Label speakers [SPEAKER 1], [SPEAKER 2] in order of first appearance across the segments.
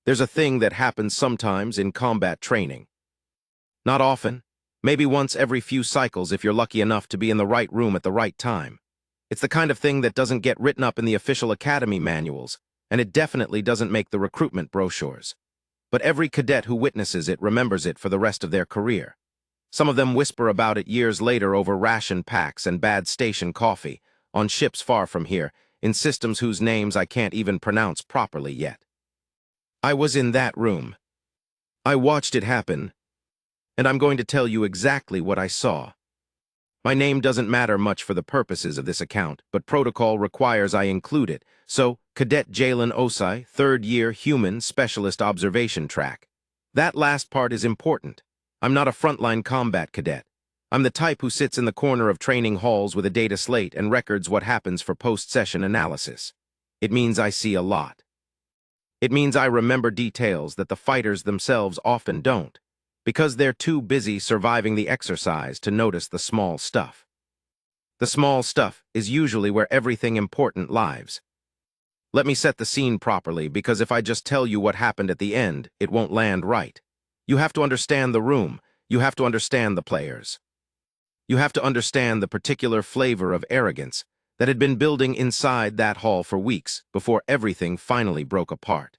[SPEAKER 1] There's a thing that happens sometimes in combat training. Not often, maybe once every few cycles if you're lucky enough to be in the right room at the right time. It's the kind of thing that doesn't get written up in the official academy manuals, and it definitely doesn't make the recruitment brochures. But every cadet who witnesses it remembers it for the rest of their career. Some of them whisper about it years later over ration packs and bad station coffee, on ships far from here, in systems whose names I can't even pronounce properly yet. I was in that room. I watched it happen, and I'm going to tell you exactly what I saw. My name doesn't matter much for the purposes of this account, but protocol requires I include it, so Cadet Jalen Osai, 3rd year Human Specialist Observation Track. That last part is important. I'm not a frontline combat cadet. I'm the type who sits in the corner of training halls with a data slate and records what happens for post-session analysis. It means I see a lot. It means I remember details that the fighters themselves often don't, because they're too busy surviving the exercise to notice the small stuff. The small stuff is usually where everything important lies. Let me set the scene properly, because if I just tell you what happened at the end, it won't land right. You have to understand the room. You have to understand the players. You have to understand the particular flavor of arrogance that had been building inside that hall for weeks before everything finally broke apart.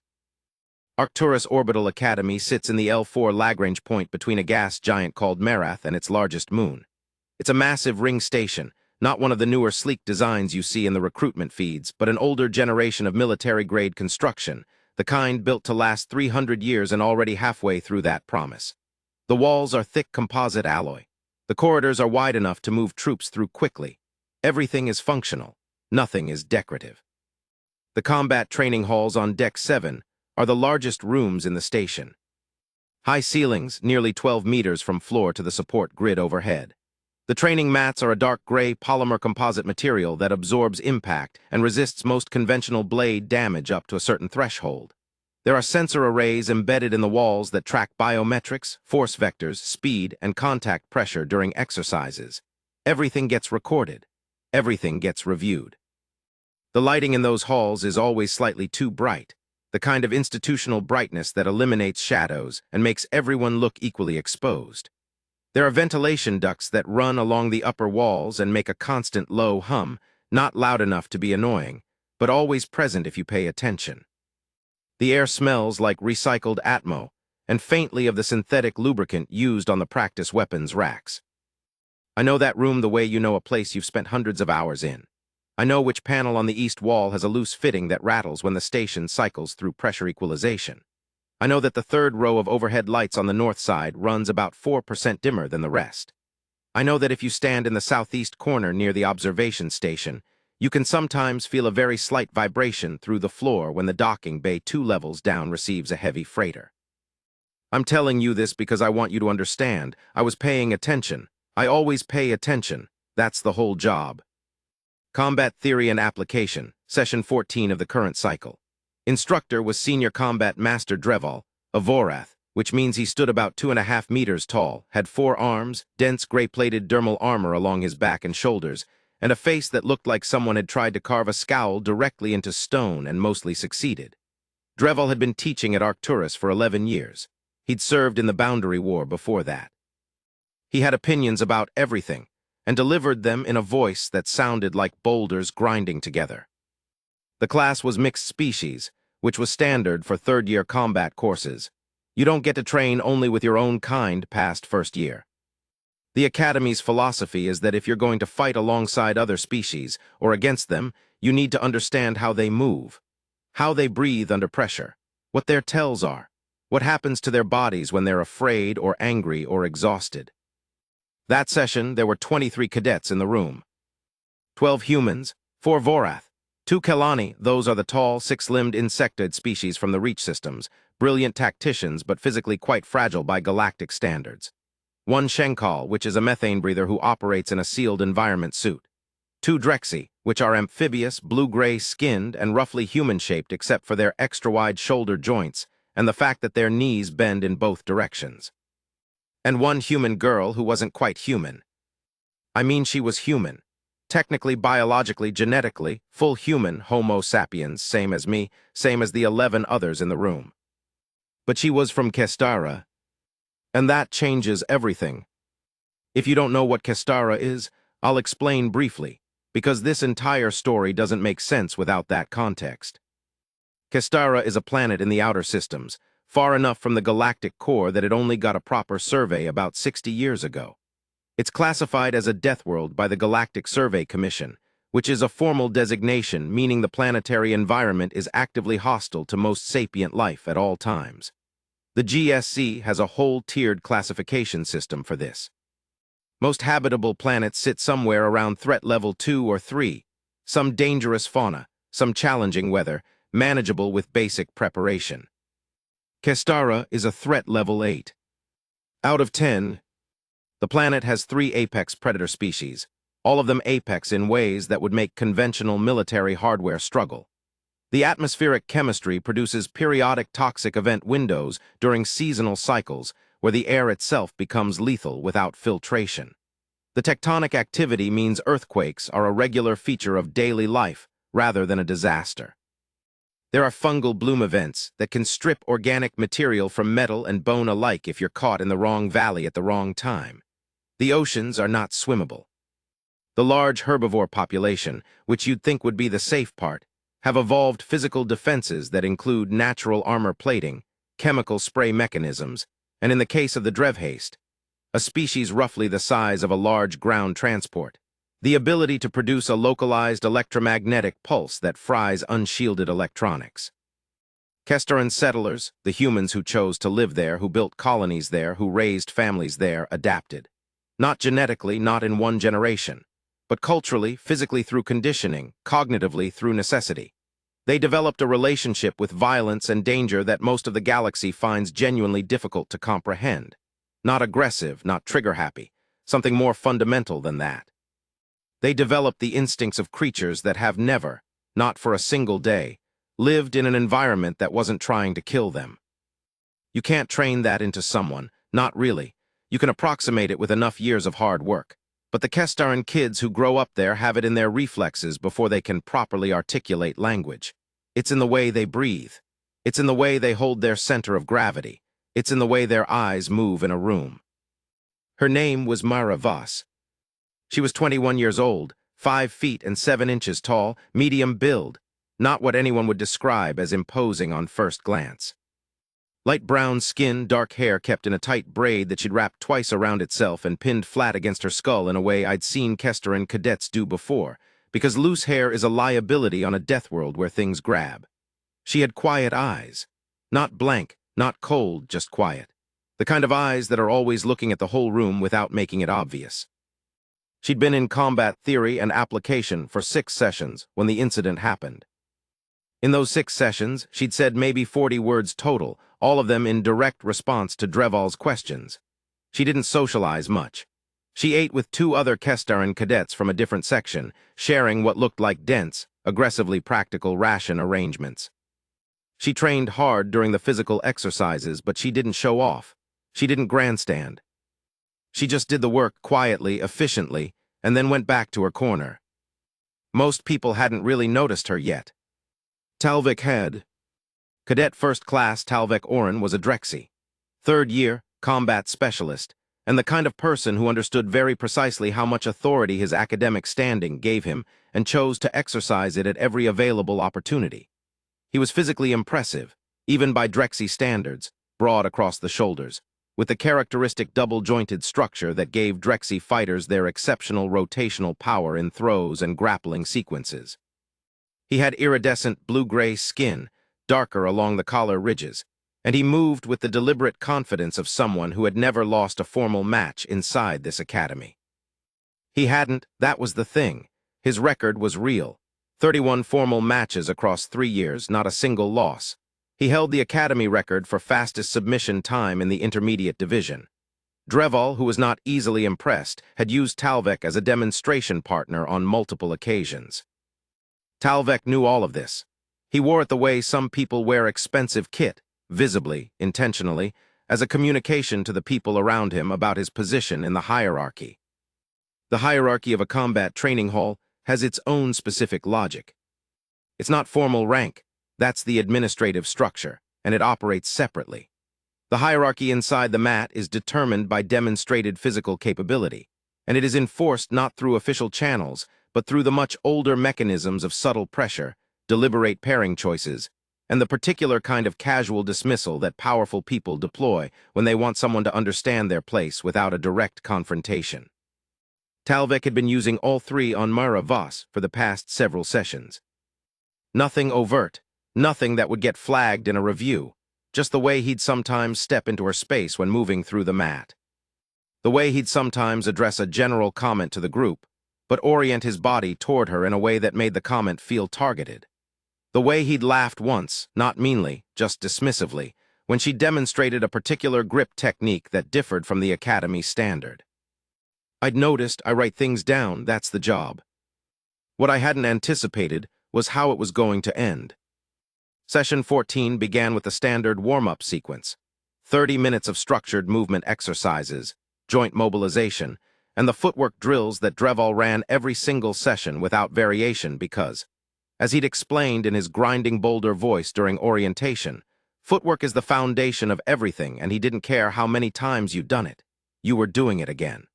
[SPEAKER 1] Arcturus Orbital Academy sits in the L4 Lagrange point between a gas giant called Marath and its largest moon. It's a massive ring station, not one of the newer sleek designs you see in the recruitment feeds, but an older generation of military-grade construction, the kind built to last 300 years and already halfway through that promise. The walls are thick composite alloy. The corridors are wide enough to move troops through quickly. Everything is functional. Nothing is decorative. The combat training halls on Deck 7 are the largest rooms in the station. High ceilings, nearly 12 meters from floor to the support grid overhead. The training mats are a dark gray polymer composite material that absorbs impact and resists most conventional blade damage up to a certain threshold. There are sensor arrays embedded in the walls that track biometrics, force vectors, speed, and contact pressure during exercises. Everything gets recorded. Everything gets reviewed. The lighting in those halls is always slightly too bright, the kind of institutional brightness that eliminates shadows and makes everyone look equally exposed. There are ventilation ducts that run along the upper walls and make a constant low hum, not loud enough to be annoying, but always present if you pay attention. The air smells like recycled Atmo and faintly of the synthetic lubricant used on the practice weapons racks. I know that room the way you know a place you've spent hundreds of hours in. I know which panel on the east wall has a loose fitting that rattles when the station cycles through pressure equalization. I know that the third row of overhead lights on the north side runs about 4% dimmer than the rest. I know that if you stand in the southeast corner near the observation station, you can sometimes feel a very slight vibration through the floor when the docking bay 2 levels down receives a heavy freighter. I'm telling you this because I want you to understand. I was paying attention. I always pay attention. That's the whole job. Combat Theory and Application, Session 14 of the current cycle. Instructor was Senior Combat Master Dreval, a Vorath, which means he stood about 2.5 meters tall, had 4 arms, dense gray-plated dermal armor along his back and shoulders, and a face that looked like someone had tried to carve a scowl directly into stone and mostly succeeded. Dreval had been teaching at Arcturus for 11 years. He'd served in the Boundary War before that. He had opinions about everything, and delivered them in a voice that sounded like boulders grinding together. The class was mixed species, which was standard for third-year combat courses. You don't get to train only with your own kind past first year. The Academy's philosophy is that if you're going to fight alongside other species, or against them, you need to understand how they move, how they breathe under pressure, what their tells are, what happens to their bodies when they're afraid or angry or exhausted. That session, there were 23 cadets in the room. 12 humans, 4 Vorath, 2 Kelani, those are the tall, 6-limbed insectoid species from the Reach systems, brilliant tacticians but physically quite fragile by galactic standards. 1 Shenkal, which is a methane breather who operates in a sealed environment suit. 2 Drexi, which are amphibious, blue-gray skinned and roughly human-shaped except for their extra-wide shoulder joints and the fact that their knees bend in both directions. And 1 human girl who wasn't quite human. I mean, she was human. Technically, biologically, genetically, full human, Homo sapiens, same as me, same as the 11 others in the room. But she was from Kestara, and that changes everything. If you don't know what Kestara is, I'll explain briefly, because this entire story doesn't make sense without that context. Kestara is a planet in the outer systems, far enough from the galactic core that it only got a proper survey about 60 years ago. It's classified as a Deathworld by the Galactic Survey Commission, which is a formal designation meaning the planetary environment is actively hostile to most sapient life at all times. The GSC has a whole tiered classification system for this. Most habitable planets sit somewhere around threat level 2 or 3, some dangerous fauna, some challenging weather, manageable with basic preparation. Kestara is a threat level 8. Out of 10, the planet has 3 apex predator species, all of them apex in ways that would make conventional military hardware struggle. The atmospheric chemistry produces periodic toxic event windows during seasonal cycles where the air itself becomes lethal without filtration. The tectonic activity means earthquakes are a regular feature of daily life rather than a disaster. There are fungal bloom events that can strip organic material from metal and bone alike if you're caught in the wrong valley at the wrong time. The oceans are not swimmable. The large herbivore population, which you'd think would be the safe part, have evolved physical defenses that include natural armor plating, chemical spray mechanisms, and in the case of the Drevhaste, a species roughly the size of a large ground transport, the ability to produce a localized electromagnetic pulse that fries unshielded electronics. Kestaran settlers, the humans who chose to live there, who built colonies there, who raised families there, adapted. Not genetically, not in one generation, but culturally, physically through conditioning, cognitively through necessity. They developed a relationship with violence and danger that most of the galaxy finds genuinely difficult to comprehend. Not aggressive, not trigger-happy, something more fundamental than that. They developed the instincts of creatures that have never, not for a single day, lived in an environment that wasn't trying to kill them. You can't train that into someone, not really. You can approximate it with enough years of hard work. But the Kestaran kids who grow up there have it in their reflexes before they can properly articulate language. It's in the way they breathe. It's in the way they hold their center of gravity. It's in the way their eyes move in a room. Her name was Mara Voss. She was 21 years old, 5 feet and 7 inches tall, medium build, not what anyone would describe as imposing on first glance. Light brown skin, dark hair kept in a tight braid that she'd wrapped twice around itself and pinned flat against her skull in a way I'd seen Kestaran cadets do before, because loose hair is a liability on a Deathworld where things grab. She had quiet eyes. Not blank, not cold, just quiet. The kind of eyes that are always looking at the whole room without making it obvious. She'd been in combat theory and application for 6 sessions when the incident happened. In those 6 sessions, she'd said maybe 40 words total, all of them in direct response to Dreval's questions. She didn't socialize much. She ate with 2 other Kestaran cadets from a different section, sharing what looked like dense, aggressively practical ration arrangements. She trained hard during the physical exercises, but she didn't show off. She didn't grandstand. She just did the work quietly, efficiently, and then went back to her corner. Most people hadn't really noticed her yet. Talvik had. Cadet First Class Talvik Oren was a Drexy. 3rd year, combat specialist, and the kind of person who understood very precisely how much authority his academic standing gave him and chose to exercise it at every available opportunity. He was physically impressive, even by Drexy standards, broad across the shoulders, with the characteristic double-jointed structure that gave Drexy fighters their exceptional rotational power in throws and grappling sequences. He had iridescent blue-gray skin, darker along the collar ridges, and he moved with the deliberate confidence of someone who had never lost a formal match inside this academy. He hadn't, that was the thing. His record was real. 31 formal matches across 3 years, not a single loss. He held the academy record for fastest submission time in the intermediate division. Dreval, who was not easily impressed, had used Talvik as a demonstration partner on multiple occasions. Talvik knew all of this. He wore it the way some people wear expensive kit, visibly, intentionally, as a communication to the people around him about his position in the hierarchy. The hierarchy of a combat training hall has its own specific logic. It's not formal rank, that's the administrative structure, and it operates separately. The hierarchy inside the mat is determined by demonstrated physical capability, and it is enforced not through official channels, but through the much older mechanisms of subtle pressure, deliberate pairing choices, and the particular kind of casual dismissal that powerful people deploy when they want someone to understand their place without a direct confrontation. Talvik had been using all three on Mara Voss for the past several sessions. Nothing overt, nothing that would get flagged in a review, just the way he'd sometimes step into her space when moving through the mat. The way he'd sometimes address a general comment to the group, but orient his body toward her in a way that made the comment feel targeted. The way he'd laughed once, not meanly, just dismissively, when she demonstrated a particular grip technique that differed from the academy standard. I'd noticed I write things down, that's the job. What I hadn't anticipated was how it was going to end. Session 14 began with the standard warm-up sequence, 30 minutes of structured movement exercises, joint mobilization, and the footwork drills that Deathworld ran every single session without variation because, as he'd explained in his grinding boulder voice during orientation, footwork is the foundation of everything and he didn't care how many times you'd done it. You were doing it again.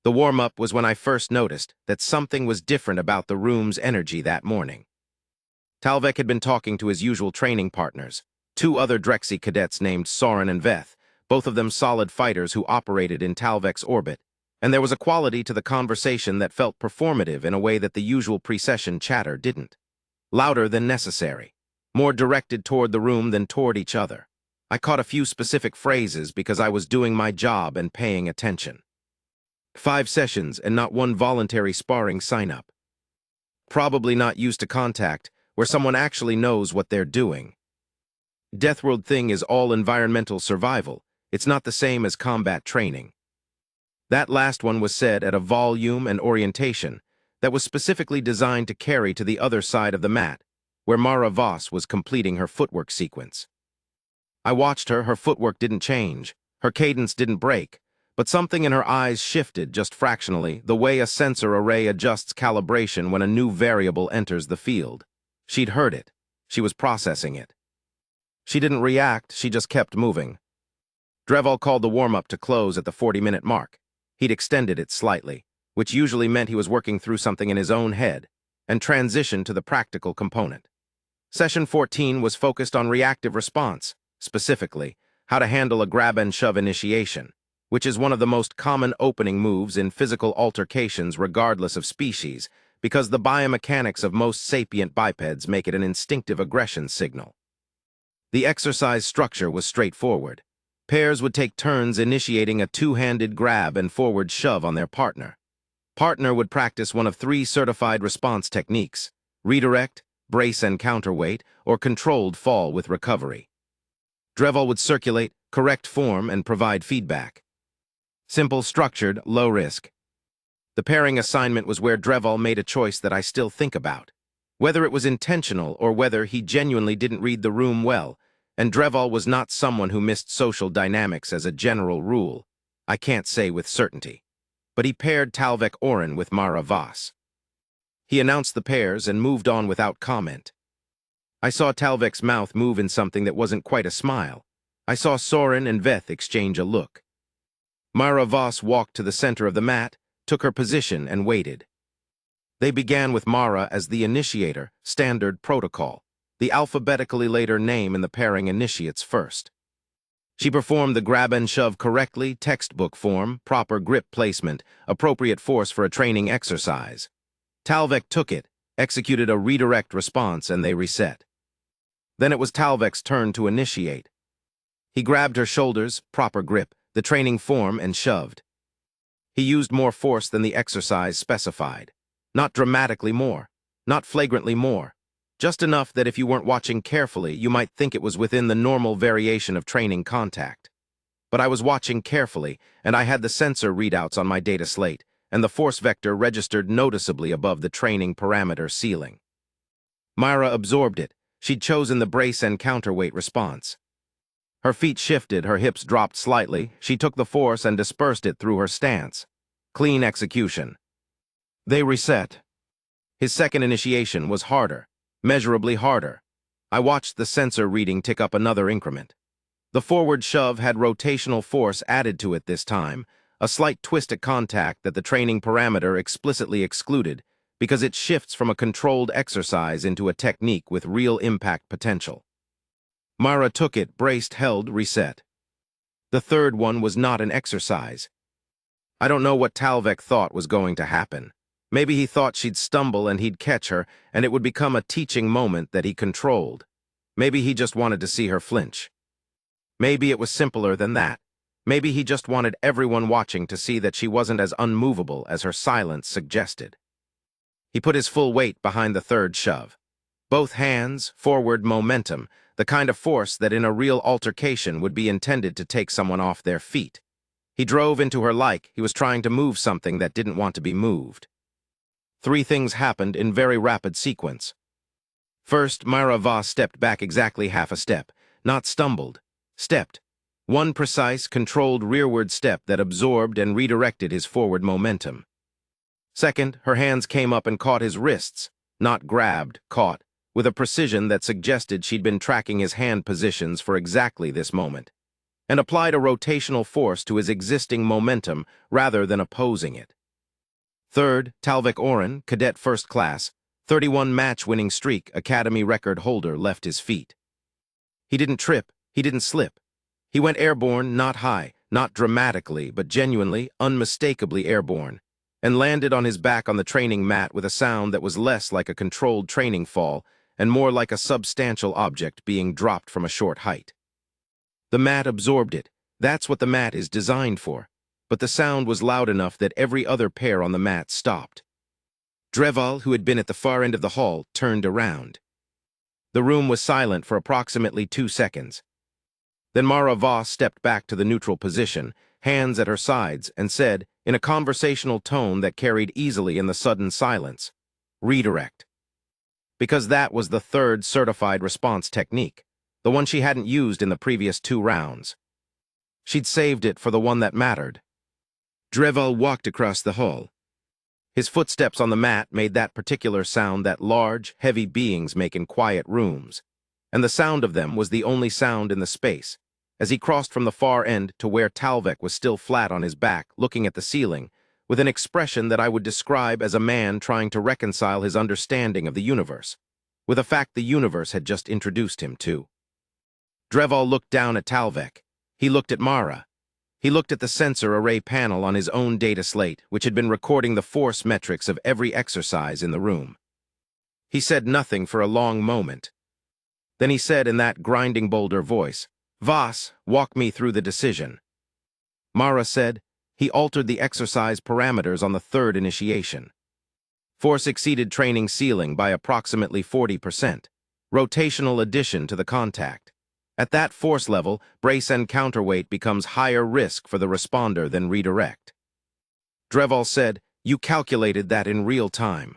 [SPEAKER 1] The warm-up was when I first noticed that something was different about the room's energy that morning. Talvik had been talking to his usual training partners, two other Drexy cadets named Soren and Veth, both of them solid fighters who operated in Talvik's orbit, and there was a quality to the conversation that felt performative in a way that the usual pre-session chatter didn't. Louder than necessary, more directed toward the room than toward each other. I caught a few specific phrases because I was doing my job and paying attention. 5 sessions and not one voluntary sparring sign-up. Probably not used to contact, where someone actually knows what they're doing. Deathworld thing is all environmental survival. It's not the same as combat training. That last one was said at a volume and orientation that was specifically designed to carry to the other side of the mat, where Mara Voss was completing her footwork sequence. I watched her, her footwork didn't change, her cadence didn't break, but something in her eyes shifted just fractionally, the way a sensor array adjusts calibration when a new variable enters the field. She'd heard it. She was processing it. She didn't react, she just kept moving. Deathworld called the warm-up to close at the 40-minute mark. He'd extended it slightly, which usually meant he was working through something in his own head, and transitioned to the practical component. Session 14 was focused on reactive response, specifically, how to handle a grab-and-shove initiation, which is one of the most common opening moves in physical altercations regardless of species, because the biomechanics of most sapient bipeds make it an instinctive aggression signal. The exercise structure was straightforward. Pairs would take turns initiating a two-handed grab and forward shove on their partner. Partner would practice one of 3 certified response techniques: redirect, brace and counterweight, or controlled fall with recovery. Deathworld would circulate, correct form, and provide feedback. Simple, structured, low risk. The pairing assignment was where Deathworld made a choice that I still think about. Whether it was intentional or whether he genuinely didn't read the room well, and Deathworld was not someone who missed social dynamics as a general rule, I can't say with certainty. But he paired Talvik Oren with Mara Voss. He announced the pairs and moved on without comment. I saw Talvik's mouth move in something that wasn't quite a smile. I saw Soren and Veth exchange a look. Mara Voss walked to the center of the mat, took her position, and waited. They began with Mara as the initiator, standard protocol, the alphabetically later name in the pairing initiates first. She performed the grab and shove correctly, textbook form, proper grip placement, appropriate force for a training exercise. Talvik took it, executed a redirect response, and they reset. Then it was Talvik's turn to initiate. He grabbed her shoulders, proper grip, the training form, and shoved. He used more force than the exercise specified. Not dramatically more, not flagrantly more. Just enough that if you weren't watching carefully, you might think it was within the normal variation of training contact. But I was watching carefully, and I had the sensor readouts on my data slate, and the force vector registered noticeably above the training parameter ceiling. Myra absorbed it. She'd chosen the brace and counterweight response. Her feet shifted, her hips dropped slightly. She took the force and dispersed it through her stance. Clean execution. They reset. His second initiation was harder. Measurably harder. I watched the sensor reading tick up another increment. The forward shove had rotational force added to it this time, a slight twist at contact that the training parameter explicitly excluded because it shifts from a controlled exercise into a technique with real impact potential. Mara took it, braced, held, reset. The third one was not an exercise. I don't know what Talvek thought was going to happen. Maybe he thought she'd stumble and he'd catch her, and it would become a teaching moment that he controlled. Maybe he just wanted to see her flinch. Maybe it was simpler than that. Maybe he just wanted everyone watching to see that she wasn't as unmovable as her silence suggested. He put his full weight behind the third shove. Both hands, forward momentum, the kind of force that in a real altercation would be intended to take someone off their feet. He drove into her like he was trying to move something that didn't want to be moved. Three things happened in very rapid sequence. First, Mara Voss stepped back exactly half a step, not stumbled, stepped. One precise, controlled rearward step that absorbed and redirected his forward momentum. Second, her hands came up and caught his wrists, not grabbed, caught, with a precision that suggested she'd been tracking his hand positions for exactly this moment, and applied a rotational force to his existing momentum rather than opposing it. Third, Talvek Oren, cadet first class, 31 match-winning streak, academy record holder, left his feet. He didn't trip, he didn't slip. He went airborne, not high, not dramatically, but genuinely, unmistakably airborne, and landed on his back on the training mat with a sound that was less like a controlled training fall and more like a substantial object being dropped from a short height. The mat absorbed it. That's what the mat is designed for. But the sound was loud enough that every other pair on the mat stopped. Dreval, who had been at the far end of the hall, turned around. The room was silent for approximately 2 seconds. Then Mara Voss stepped back to the neutral position, hands at her sides, and said, in a conversational tone that carried easily in the sudden silence, "Redirect." Because that was the third certified response technique, the one she hadn't used in the previous 2 rounds. She'd saved it for the one that mattered. Dreval walked across the hall. His footsteps on the mat made that particular sound that large, heavy beings make in quiet rooms, and the sound of them was the only sound in the space, as he crossed from the far end to where Talvek was still flat on his back, looking at the ceiling, with an expression that I would describe as a man trying to reconcile his understanding of the universe, with a fact the universe had just introduced him to. Dreval looked down at Talvek. He looked at Mara. He looked at the sensor array panel on his own data slate, which had been recording the force metrics of every exercise in the room. He said nothing for a long moment. Then he said in that grinding boulder voice, "Voss, walk me through the decision." Mara said, "He altered the exercise parameters on the third initiation. Force exceeded training ceiling by approximately 40%. Rotational addition to the contact. At that force level, brace and counterweight becomes higher risk for the responder than redirect." Dreval said, "You calculated that in real time."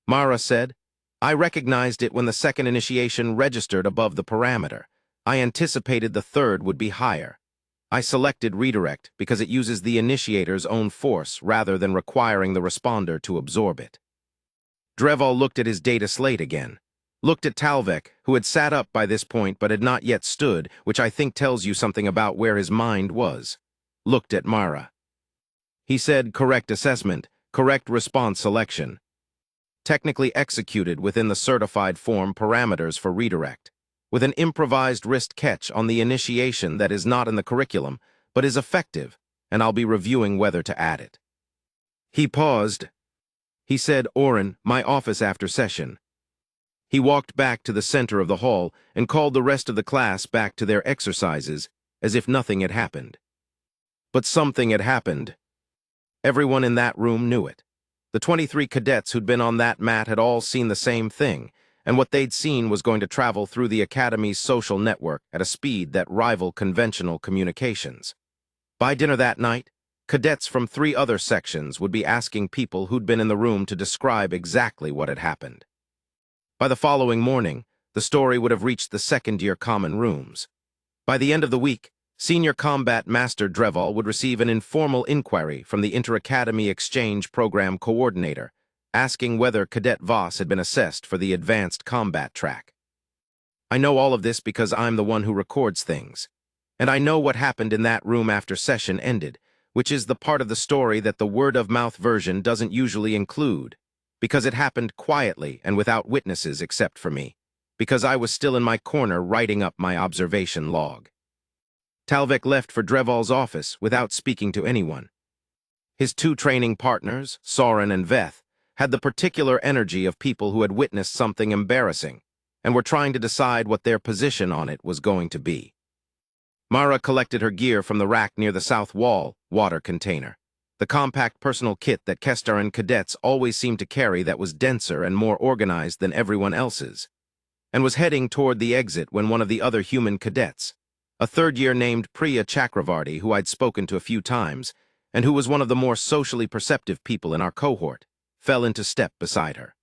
[SPEAKER 1] Mara said, "I recognized it when the second initiation registered above the parameter. I anticipated the third would be higher. I selected redirect because it uses the initiator's own force rather than requiring the responder to absorb it." Dreval looked at his data slate again. Looked at Talvek, who had sat up by this point but had not yet stood, which I think tells you something about where his mind was. Looked at Mara. He said, "Correct assessment, correct response selection. Technically executed within the certified form parameters for redirect, with an improvised wrist catch on the initiation that is not in the curriculum, but is effective, and I'll be reviewing whether to add it." He paused. He said, "Oren, my office after session." He walked back to the center of the hall and called the rest of the class back to their exercises, as if nothing had happened. But something had happened. Everyone in that room knew it. The 23 cadets who'd been on that mat had all seen the same thing, and what they'd seen was going to travel through the Academy's social network at a speed that rivaled conventional communications. By dinner that night, cadets from 3 other sections would be asking people who'd been in the room to describe exactly what had happened. By the following morning, the story would have reached the second-year common rooms. By the end of the week, Senior Combat Master Dreval would receive an informal inquiry from the Inter-Academy Exchange Program Coordinator, asking whether Cadet Voss had been assessed for the Advanced Combat track. I know all of this because I'm the one who records things. And I know what happened in that room after session ended, which is the part of the story that the word-of-mouth version doesn't usually include, because it happened quietly and without witnesses except for me, because I was still in my corner writing up my observation log. Talvik left for Dreval's office without speaking to anyone. His two training partners, Soren and Veth, had the particular energy of people who had witnessed something embarrassing and were trying to decide what their position on it was going to be. Mara collected her gear from the rack near the south wall water container, the compact personal kit that Kestaran cadets always seemed to carry that was denser and more organized than everyone else's, and was heading toward the exit when one of the other human cadets, a third-year named Priya Chakravarti who I'd spoken to a few times, and who was one of the more socially perceptive people in our cohort, fell into step beside her.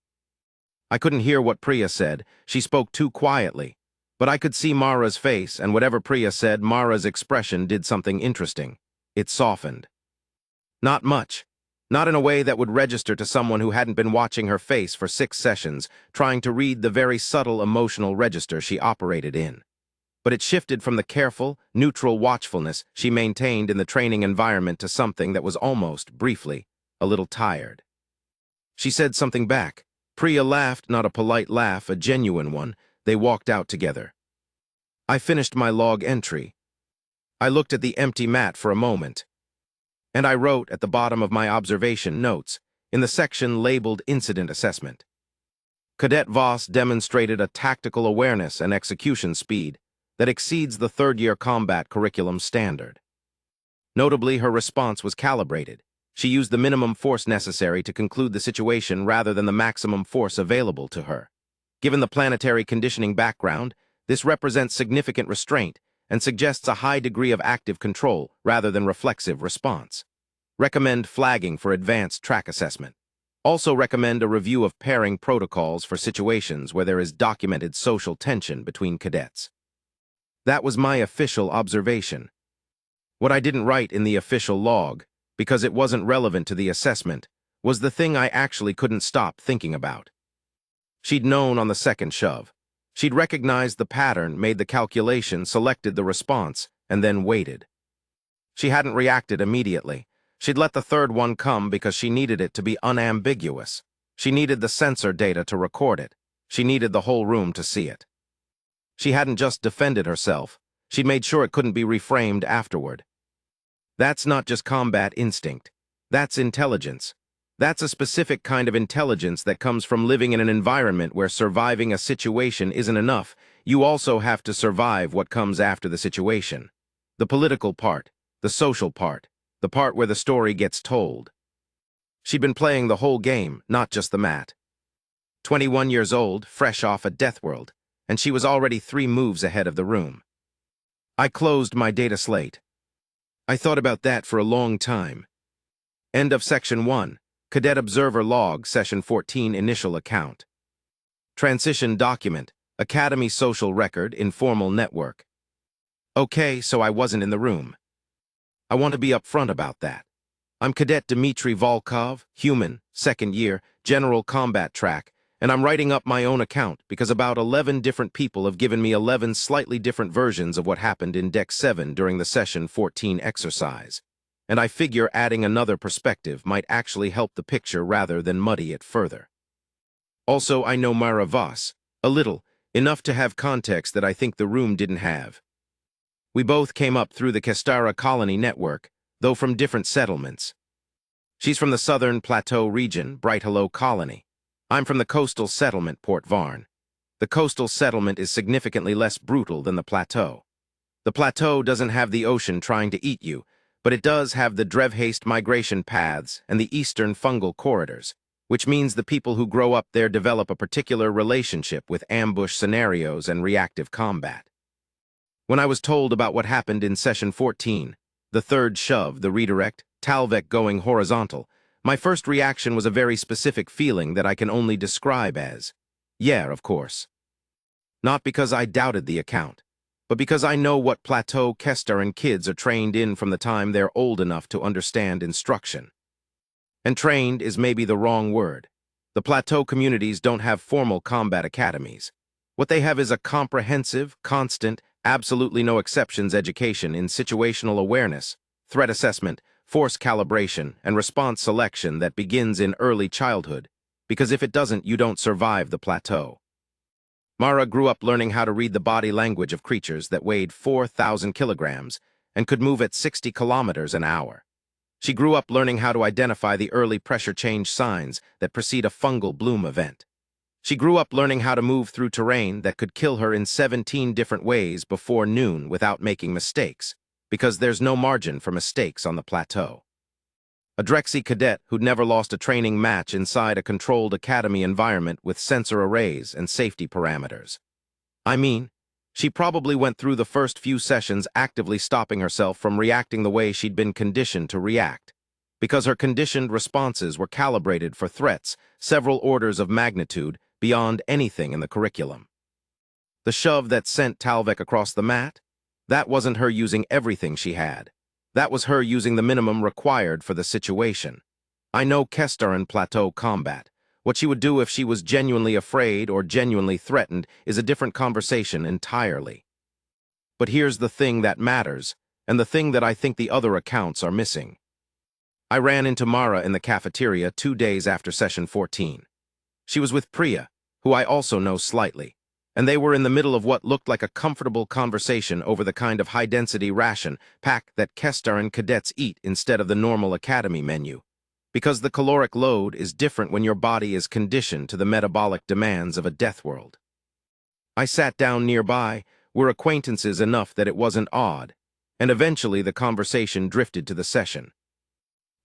[SPEAKER 1] I couldn't hear what Priya said, she spoke too quietly, but I could see Mara's face, and whatever Priya said, Mara's expression did something interesting. It softened. Not much. Not in a way that would register to someone who hadn't been watching her face for 6 sessions, trying to read the very subtle emotional register she operated in. But it shifted from the careful, neutral watchfulness she maintained in the training environment to something that was almost, briefly, a little tired. She said something back. Priya laughed, not a polite laugh, a genuine one. They walked out together. I finished my log entry. I looked at the empty mat for a moment, and I wrote at the bottom of my observation notes, in the section labeled Incident Assessment. Cadet Voss demonstrated a tactical awareness and execution speed that exceeds the third-year combat curriculum standard. Notably, her response was calibrated. She used the minimum force necessary to conclude the situation rather than the maximum force available to her. Given the planetary conditioning background, this represents significant restraint and suggests a high degree of active control rather than reflexive response. Recommend flagging for advanced track assessment. Also recommend a review of pairing protocols for situations where there is documented social tension between cadets. That was my official observation. What I didn't write in the official log, because it wasn't relevant to the assessment, was the thing I actually couldn't stop thinking about. She'd known on the second shove. She'd recognized the pattern, made the calculation, selected the response, and then waited. She hadn't reacted immediately. She'd let the third one come because she needed it to be unambiguous. She needed the sensor data to record it. She needed the whole room to see it. She hadn't just defended herself. She'd made sure it couldn't be reframed afterward. That's not just combat instinct. That's intelligence. That's a specific kind of intelligence that comes from living in an environment where surviving a situation isn't enough. You also have to survive what comes after the situation. The political part, the social part, the part where the story gets told. She'd been playing the whole game, not just the mat. 21 years old, fresh off a Deathworld, and she was already 3 moves ahead of the room. I closed my data slate. I thought about that for a long time. End of Section 1. Cadet Observer Log, Session 14, Initial Account. Transition Document, Academy Social Record, Informal Network. Okay, so I wasn't in the room. I want to be upfront about that. I'm Cadet Dmitry Volkov, human, 2nd year, General Combat Track, and I'm writing up my own account because about 11 different people have given me 11 slightly different versions of what happened in Deck 7 during the Session 14 exercise. And I figure adding another perspective might actually help the picture rather than muddy it further. Also, I know Mara Voss, a little, enough to have context that I think the room didn't have. We both came up through the Kestara colony network, though from different settlements. She's from the southern plateau region, Bright Hello colony. I'm from the coastal settlement, Port Varn. The coastal settlement is significantly less brutal than the plateau. The plateau doesn't have the ocean trying to eat you, but it does have the Drevhaste migration paths and the eastern fungal corridors, which means the people who grow up there develop a particular relationship with ambush scenarios and reactive combat. When I was told about what happened in Session 14, the third shove, the redirect, Talvik going horizontal, my first reaction was a very specific feeling that I can only describe as, yeah, of course. Not because I doubted the account, but because I know what plateau Kestaran kids are trained in from the time they're old enough to understand instruction. And trained is maybe the wrong word. The plateau communities don't have formal combat academies. What they have is a comprehensive, constant, absolutely no exceptions education in situational awareness, threat assessment, force calibration, and response selection that begins in early childhood, because if it doesn't, you don't survive the plateau. Mara grew up learning how to read the body language of creatures that weighed 4,000 kilograms and could move at 60 kilometers an hour. She grew up learning how to identify the early pressure change signs that precede a fungal bloom event. She grew up learning how to move through terrain that could kill her in 17 different ways before noon without making mistakes, because there's no margin for mistakes on the plateau. A Drexy cadet who'd never lost a training match inside a controlled academy environment with sensor arrays and safety parameters. I mean, she probably went through the first few sessions actively stopping herself from reacting the way she'd been conditioned to react, because her conditioned responses were calibrated for threats several orders of magnitude beyond anything in the curriculum. The shove that sent Talvik across the mat? That wasn't her using everything she had. That was her using the minimum required for the situation. I know Kestar in plateau combat. What she would do if she was genuinely afraid or genuinely threatened is a different conversation entirely. But here's the thing that matters, and the thing that I think the other accounts are missing. I ran into Mara in the cafeteria 2 days after session 14. She was with Priya, who I also know slightly, and they were in the middle of what looked like a comfortable conversation over the kind of high-density ration pack that Kestar and cadets eat instead of the normal academy menu, because the caloric load is different when your body is conditioned to the metabolic demands of a Deathworld. I sat down nearby, were acquaintances enough that it wasn't odd, and eventually the conversation drifted to the session.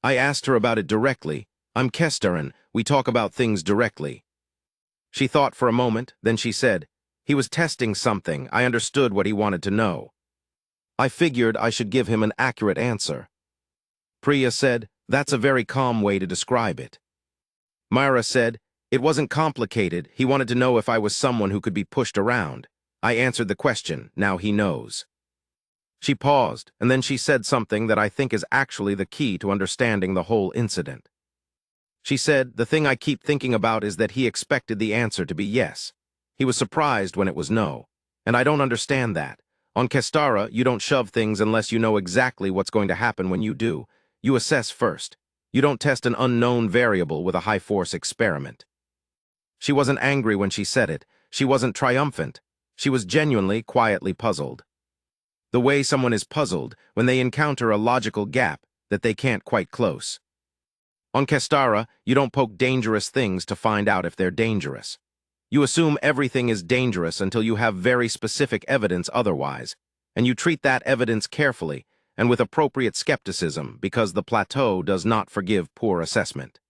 [SPEAKER 1] I asked her about it directly. I'm Kestarin, we talk about things directly. She thought for a moment, then she said, he was testing something, I understood what he wanted to know. I figured I should give him an accurate answer. Priya said, that's a very calm way to describe it. Myra said, it wasn't complicated, he wanted to know if I was someone who could be pushed around. I answered the question, now he knows. She paused, and then she said something that I think is actually the key to understanding the whole incident. She said, the thing I keep thinking about is that he expected the answer to be yes. He was surprised when it was no. And I don't understand that. On Kestara, you don't shove things unless you know exactly what's going to happen when you do. You assess first. You don't test an unknown variable with a high-force experiment. She wasn't angry when she said it. She wasn't triumphant. She was genuinely, quietly puzzled. The way someone is puzzled when they encounter a logical gap that they can't quite close. On Kestara, you don't poke dangerous things to find out if they're dangerous. You assume everything is dangerous until you have very specific evidence otherwise, and you treat that evidence carefully and with appropriate skepticism because the plateau does not forgive poor assessment.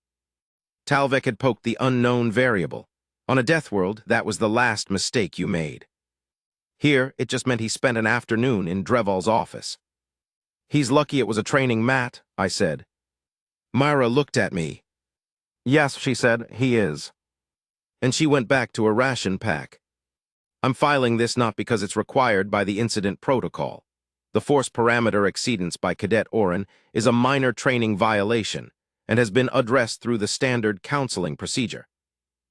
[SPEAKER 1] Talvik had poked the unknown variable. On a Deathworld, that was the last mistake you made. Here, it just meant he spent an afternoon in Dreval's office. He's lucky it was a training mat, I said. Myra looked at me. Yes, she said, he is. And she went back to a ration pack. I'm filing this not because it's required by the incident protocol. The force parameter exceedance by Cadet Oren is a minor training violation and has been addressed through the standard counseling procedure.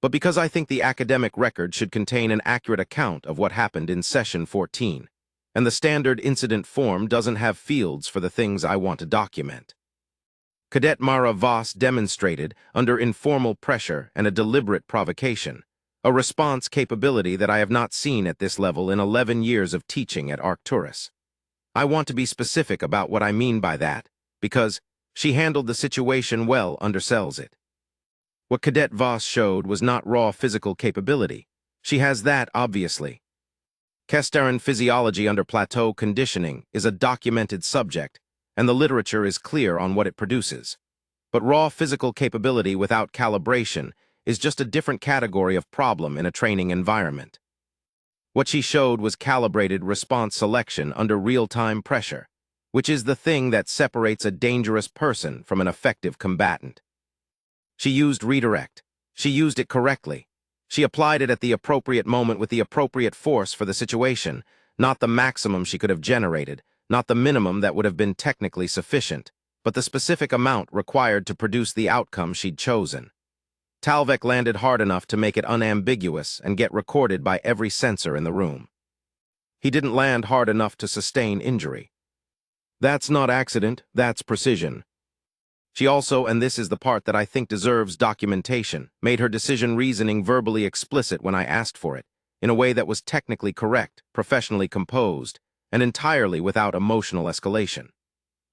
[SPEAKER 1] But because I think the academic record should contain an accurate account of what happened in session 14, and the standard incident form doesn't have fields for the things I want to document. Cadet Mara Voss demonstrated, under informal pressure and a deliberate provocation, a response capability that I have not seen at this level in 11 years of teaching at Arcturus. I want to be specific about what I mean by that, because she handled the situation well undersells it. What Cadet Voss showed was not raw physical capability. She has that, obviously. Kestaran physiology under plateau conditioning is a documented subject, and the literature is clear on what it produces. But raw physical capability without calibration is just a different category of problem in a training environment. What she showed was calibrated response selection under real-time pressure, which is the thing that separates a dangerous person from an effective combatant. She used redirect. She used it correctly. She applied it at the appropriate moment with the appropriate force for the situation, not the maximum she could have generated, not the minimum that would have been technically sufficient, but the specific amount required to produce the outcome she'd chosen. Talvik landed hard enough to make it unambiguous and get recorded by every sensor in the room. He didn't land hard enough to sustain injury. That's not accident, that's precision. She also, and this is the part that I think deserves documentation, made her decision reasoning verbally explicit when I asked for it, in a way that was technically correct, professionally composed, and entirely without emotional escalation.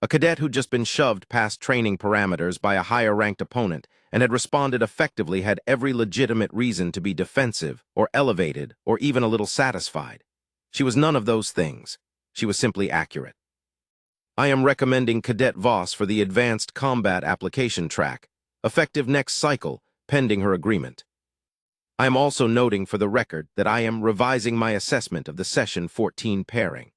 [SPEAKER 1] A cadet who'd just been shoved past training parameters by a higher-ranked opponent and had responded effectively had every legitimate reason to be defensive, or elevated, or even a little satisfied. She was none of those things. She was simply accurate. I am recommending Cadet Voss for the Advanced Combat Application track, effective next cycle, pending her agreement. I am also noting for the record that I am revising my assessment of the Session 14 pairing.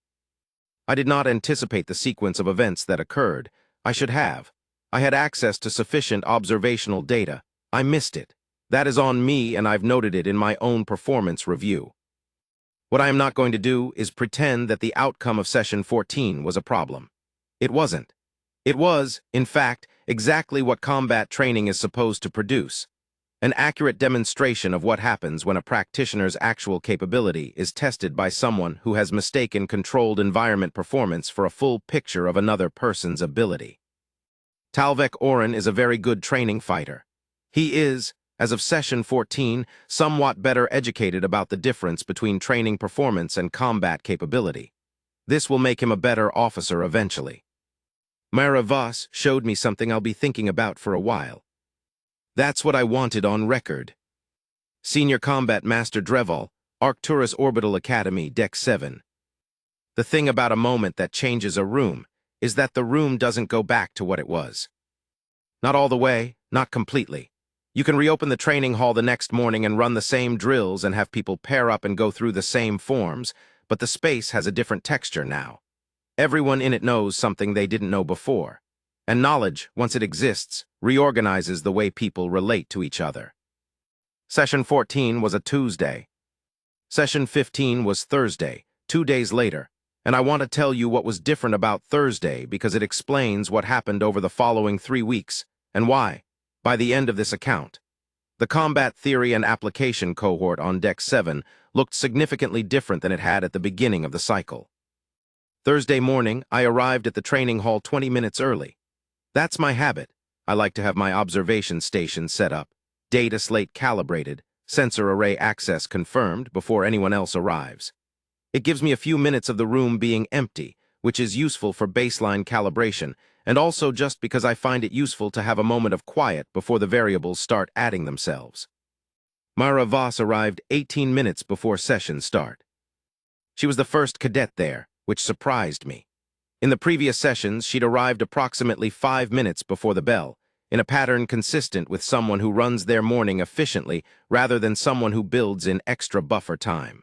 [SPEAKER 1] I did not anticipate the sequence of events that occurred. I should have. I had access to sufficient observational data. I missed it. That is on me, and I've noted it in my own performance review. What I am not going to do is pretend that the outcome of Session 14 was a problem. It wasn't. It was, in fact, exactly what combat training is supposed to produce. An accurate demonstration of what happens when a practitioner's actual capability is tested by someone who has mistaken controlled environment performance for a full picture of another person's ability. Talvek Oren is a very good training fighter. He is, as of Session 14, somewhat better educated about the difference between training performance and combat capability. This will make him a better officer eventually. Myra Voss showed me something I'll be thinking about for a while. That's what I wanted on record. Senior Combat Master Dreval, Arcturus Orbital Academy, Deck 7. The thing about a moment that changes a room is that the room doesn't go back to what it was. Not all the way, not completely. You can reopen the training hall the next morning and run the same drills and have people pair up and go through the same forms, but the space has a different texture now. Everyone in it knows something they didn't know before. And knowledge, once it exists, reorganizes the way people relate to each other. Session 14 was a Tuesday. Session 15 was Thursday, 2 days later, and I want to tell you what was different about Thursday because it explains what happened over the following 3 weeks, and why, by the end of this account. The Combat Theory and Application cohort on Deck 7 looked significantly different than it had at the beginning of the cycle. Thursday morning, I arrived at the training hall 20 minutes early. That's my habit. I like to have my observation station set up, data slate calibrated, sensor array access confirmed before anyone else arrives. It gives me a few minutes of the room being empty, which is useful for baseline calibration, and also just because I find it useful to have a moment of quiet before the variables start adding themselves. Myra Voss arrived 18 minutes before session start. She was the first cadet there, which surprised me. In the previous sessions, she'd arrived approximately 5 minutes before the bell, in a pattern consistent with someone who runs their morning efficiently rather than someone who builds in extra buffer time.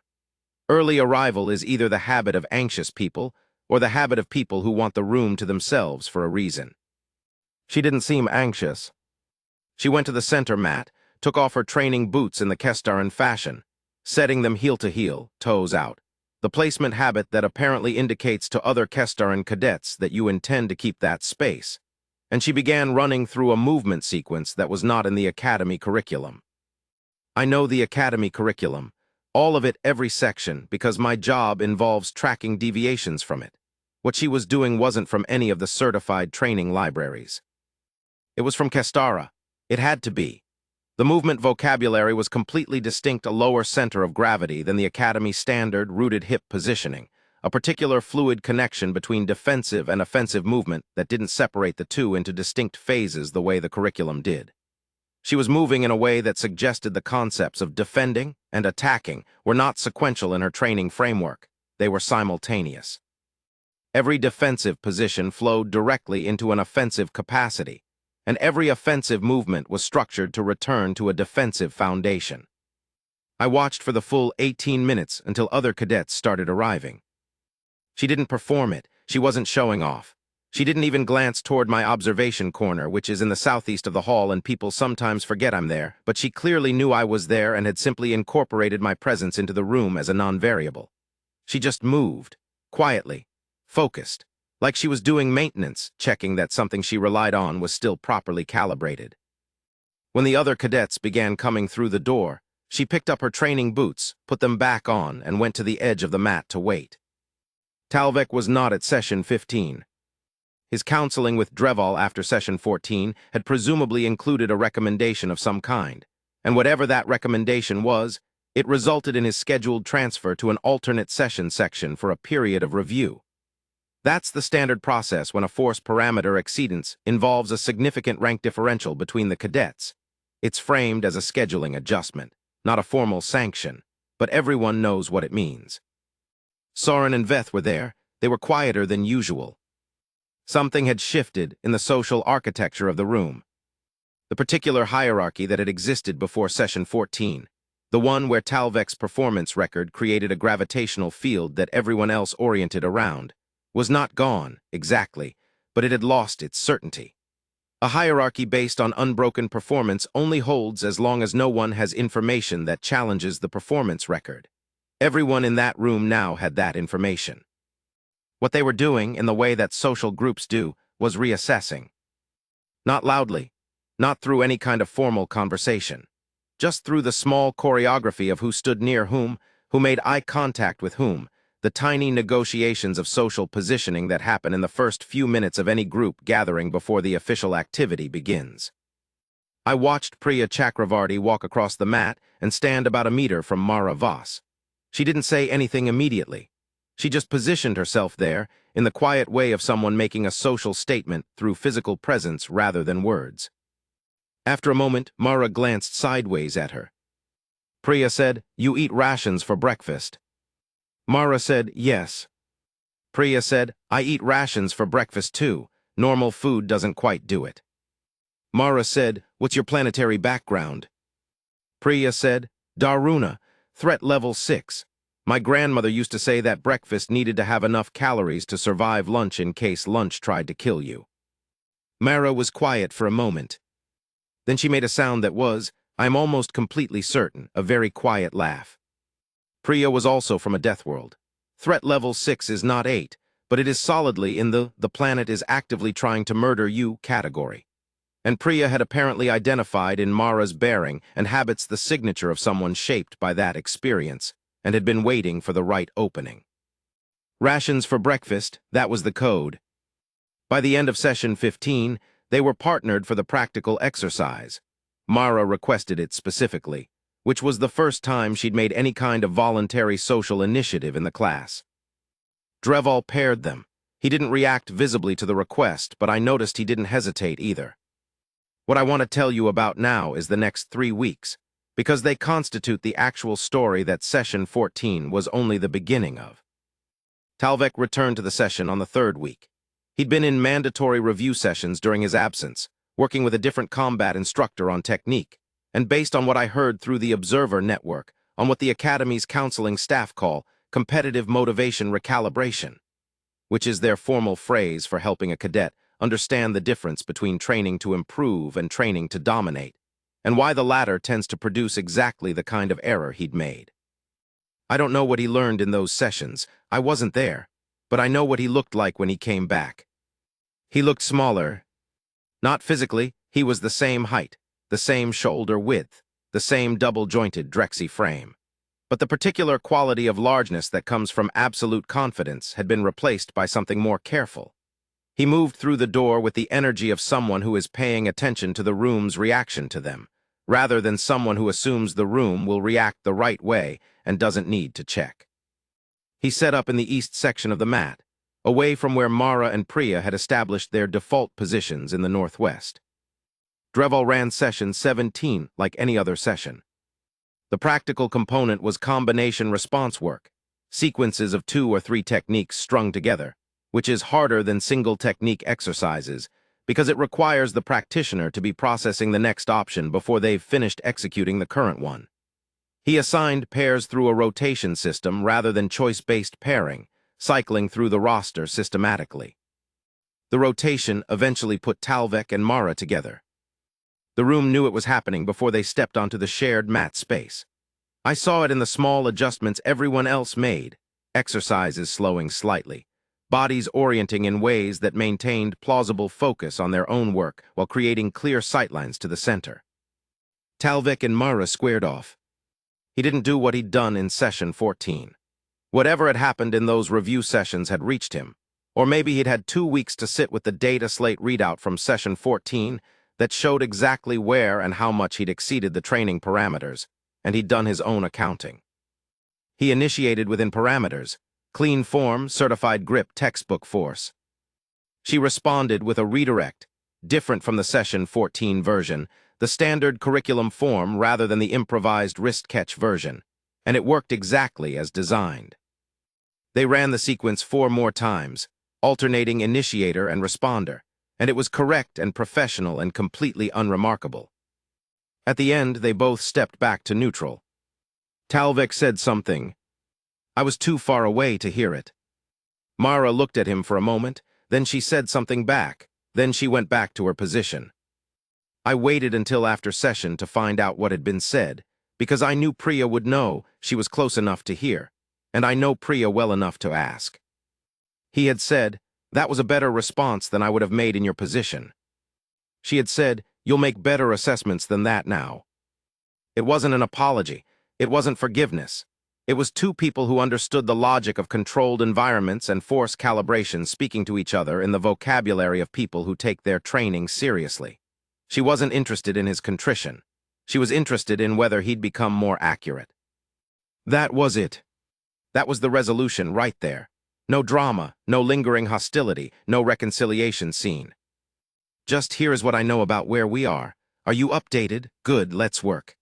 [SPEAKER 1] Early arrival is either the habit of anxious people or the habit of people who want the room to themselves for a reason. She didn't seem anxious. She went to the center mat, took off her training boots in the Kestaran fashion, setting them heel to heel, toes out. The placement habit that apparently indicates to other Kestaran cadets that you intend to keep that space. And she began running through a movement sequence that was not in the Academy curriculum. I know the Academy curriculum, all of it every section, because my job involves tracking deviations from it. What she was doing wasn't from any of the certified training libraries. It was from Kestara. It had to be. The movement vocabulary was completely distinct, a lower center of gravity than the Academy standard rooted hip positioning, a particular fluid connection between defensive and offensive movement that didn't separate the two into distinct phases the way the curriculum did. She was moving in a way that suggested the concepts of defending and attacking were not sequential in her training framework. They were simultaneous. Every defensive position flowed directly into an offensive capacity, and every offensive movement was structured to return to a defensive foundation. I watched for the full 18 minutes until other cadets started arriving. She didn't perform it. She wasn't showing off. She didn't even glance toward my observation corner, which is in the southeast of the hall, and people sometimes forget I'm there, but she clearly knew I was there and had simply incorporated my presence into the room as a non-variable. She just moved, quietly, focused, like she was doing maintenance, checking that something she relied on was still properly calibrated. When the other cadets began coming through the door, She picked up her training boots, put them back on, and went to the edge of the mat to wait. Talvek was not at session 15. His counseling with Deathworld after session 14 had presumably included a recommendation of some kind, and whatever that recommendation was, it resulted in his scheduled transfer to an alternate session section for a period of review. That's the standard process when a force parameter exceedance involves a significant rank differential between the cadets. It's framed as a scheduling adjustment, not a formal sanction, but everyone knows what it means. Soren and Veth were there. They were quieter than usual. Something had shifted in the social architecture of the room. The particular hierarchy that had existed before session 14, the one where Talvek's performance record created a gravitational field that everyone else oriented around, was not gone, exactly, but it had lost its certainty. A hierarchy based on unbroken performance only holds as long as no one has information that challenges the performance record. Everyone in that room now had that information. What they were doing, in the way that social groups do, was reassessing. Not loudly, not through any kind of formal conversation, just through the small choreography of who stood near whom, who made eye contact with whom, the tiny negotiations of social positioning that happen in the first few minutes of any group gathering before the official activity begins. I watched Priya Chakravarti walk across the mat and stand about a meter from Mara Voss. She didn't say anything immediately. She just positioned herself there in the quiet way of someone making a social statement through physical presence rather than words. After a moment, Mara glanced sideways at her. Priya said, "You eat rations for breakfast." Mara said, "Yes." Priya said, "I eat rations for breakfast too. Normal food doesn't quite do it." Mara said, "What's your planetary background?" Priya said, "Daruna, threat level 6. My grandmother used to say that breakfast needed to have enough calories to survive lunch in case lunch tried to kill you." Mara was quiet for a moment. Then she made a sound that was, I'm almost completely certain, a very quiet laugh. Priya was also from a Deathworld. Threat level 6 is not 8, but it is solidly in the planet is actively trying to murder you category. And Priya had apparently identified in Mara's bearing and habits the signature of someone shaped by that experience, and had been waiting for the right opening. Rations for breakfast, that was the code. By the end of session 15, they were partnered for the practical exercise. Mara requested it specifically, which was the first time she'd made any kind of voluntary social initiative in the class. Deathworld paired them. He didn't react visibly to the request, but I noticed he didn't hesitate either. What I want to tell you about now is the next 3 weeks, because they constitute the actual story that session 14 was only the beginning of. Talvek returned to the session on the 3rd week. He'd been in mandatory review sessions during his absence, working with a different combat instructor on technique, and based on what I heard through the Observer Network, on what the Academy's counseling staff call competitive motivation recalibration, which is their formal phrase for helping a cadet understand the difference between training to improve and training to dominate, and why the latter tends to produce exactly the kind of error he'd made. I don't know what he learned in those sessions. I wasn't there, but I know what he looked like when he came back. He looked smaller. Not physically, he was the same height, the same shoulder width, the same double-jointed Drexy frame. But the particular quality of largeness that comes from absolute confidence had been replaced by something more careful. He moved through the door with the energy of someone who is paying attention to the room's reaction to them, rather than someone who assumes the room will react the right way and doesn't need to check. He set up in the east section of the mat, away from where Mara and Priya had established their default positions in the northwest. Deathworld ran session 17 like any other session. The practical component was combination response work, sequences of 2 or 3 techniques strung together, which is harder than single technique exercises because it requires the practitioner to be processing the next option before they've finished executing the current one. He assigned pairs through a rotation system rather than choice-based pairing, cycling through the roster systematically. The rotation eventually put Talvek and Mara together. The room knew it was happening before they stepped onto the shared mat space. I saw it in the small adjustments everyone else made, exercises slowing slightly, bodies orienting in ways that maintained plausible focus on their own work while creating clear sightlines to the center. Talvek and Mara squared off. He didn't do what he'd done in session 14. Whatever had happened in those review sessions had reached him. Or maybe he'd had 2 weeks to sit with the data slate readout from session 14 that showed exactly where and how much he'd exceeded the training parameters, and he'd done his own accounting. He initiated within parameters, clean form, certified grip, textbook force. She responded with a redirect, different from the session 14 version, the standard curriculum form rather than the improvised wrist catch version, and it worked exactly as designed. They ran the sequence 4 more times, alternating initiator and responder, and it was correct and professional and completely unremarkable. At the end, they both stepped back to neutral. Talvik said something. I was too far away to hear it. Mara looked at him for a moment, then she said something back, then she went back to her position. I waited until after session to find out what had been said, because I knew Priya would know she was close enough to hear, and I know Priya well enough to ask. He had said, that was a better response than I would have made in your position. She had said, you'll make better assessments than that now. It wasn't an apology. It wasn't forgiveness. It was 2 people who understood the logic of controlled environments and force calibration speaking to each other in the vocabulary of people who take their training seriously. She wasn't interested in his contrition. She was interested in whether he'd become more accurate. That was it. That was the resolution right there. No drama, no lingering hostility, no reconciliation scene. Just here is what I know about where we are. Are you updated? Good, let's work.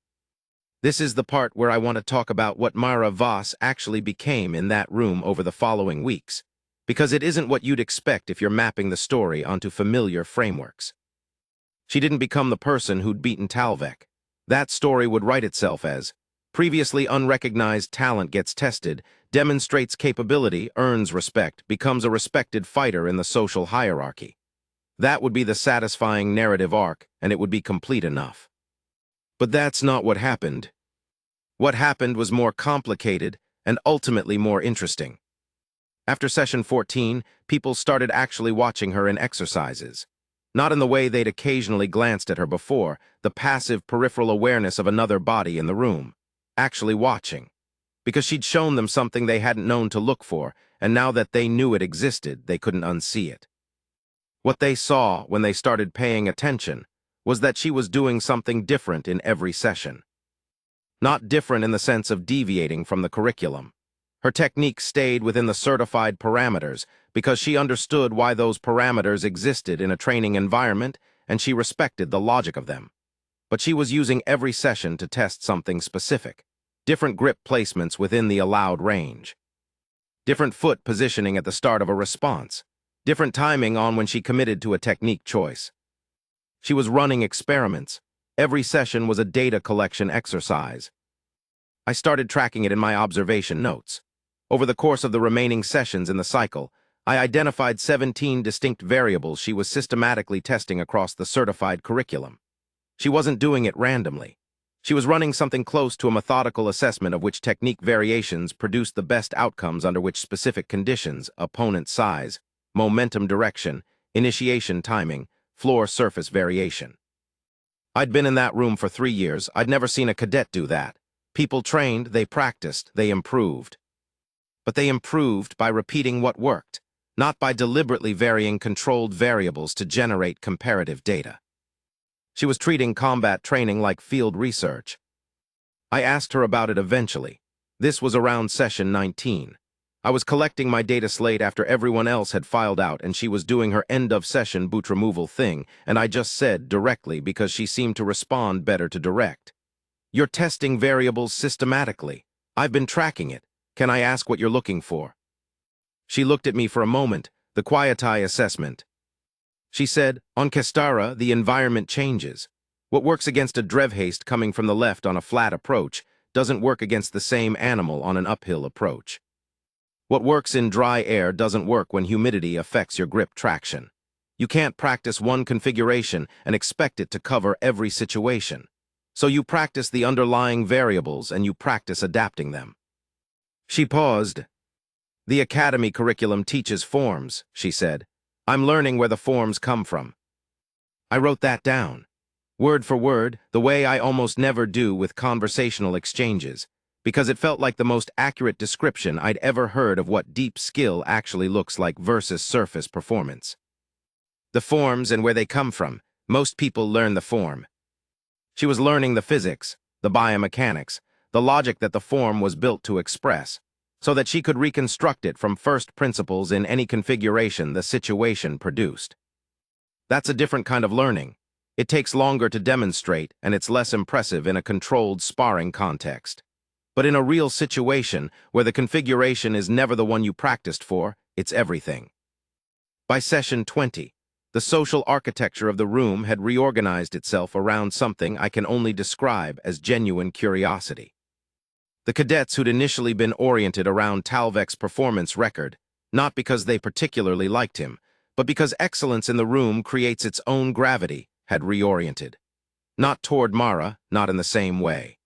[SPEAKER 1] This is the part where I want to talk about what Mara Voss actually became in that room over the following weeks, because it isn't what you'd expect if you're mapping the story onto familiar frameworks. She didn't become the person who'd beaten Talvik. That story would write itself as, previously unrecognized talent gets tested, demonstrates capability, earns respect, becomes a respected fighter in the social hierarchy. That would be the satisfying narrative arc, and it would be complete enough. But that's not what happened. What happened was more complicated and ultimately more interesting. After session 14, people started actually watching her in exercises. Not in the way they'd occasionally glanced at her before, the passive peripheral awareness of another body in the room. Actually watching. Because she'd shown them something they hadn't known to look for, and now that they knew it existed, they couldn't unsee it. What they saw when they started paying attention was that she was doing something different in every session. Not different in the sense of deviating from the curriculum. Her technique stayed within the certified parameters because she understood why those parameters existed in a training environment and she respected the logic of them. But she was using every session to test something specific. Different grip placements within the allowed range. Different foot positioning at the start of a response. Different timing on when she committed to a technique choice. She was running experiments. Every session was a data collection exercise. I started tracking it in my observation notes. Over the course of the remaining sessions in the cycle, I identified 17 distinct variables she was systematically testing across the certified curriculum. She wasn't doing it randomly. She was running something close to a methodical assessment of which technique variations produced the best outcomes under which specific conditions, opponent size, momentum direction, initiation timing, floor surface variation. I'd been in that room for 3 years. I'd never seen a cadet do that. People trained, they practiced, they improved. But they improved by repeating what worked, not by deliberately varying controlled variables to generate comparative data. She was treating combat training like field research. I asked her about it eventually. This was around session 19. I was collecting my data slate after everyone else had filed out and she was doing her end-of-session boot removal thing, and I just said directly because she seemed to respond better to direct. You're testing variables systematically. I've been tracking it. Can I ask what you're looking for? She looked at me for a moment, the Quietai assessment. She said, on Kestara, the environment changes. What works against a Drevhaste coming from the left on a flat approach doesn't work against the same animal on an uphill approach. What works in dry air doesn't work when humidity affects your grip traction. You can't practice one configuration and expect it to cover every situation. So you practice the underlying variables and you practice adapting them. She paused. The academy curriculum teaches forms, she said. I'm learning where the forms come from. I wrote that down. Word for word, the way I almost never do with conversational exchanges. because it felt like the most accurate description I'd ever heard of what deep skill actually looks like versus surface performance. The forms and where they come from. Most people learn the form. She was learning the physics, the biomechanics, the logic that the form was built to express, so that she could reconstruct it from first principles in any configuration the situation produced. That's a different kind of learning. It takes longer to demonstrate, and it's less impressive in a controlled sparring context. But in a real situation, where the configuration is never the one you practiced for, it's everything. By session 20, the social architecture of the room had reorganized itself around something I can only describe as genuine curiosity. The cadets who'd initially been oriented around Talvek's performance record, not because they particularly liked him, but because excellence in the room creates its own gravity, had reoriented. Not toward Mara, not in the same way.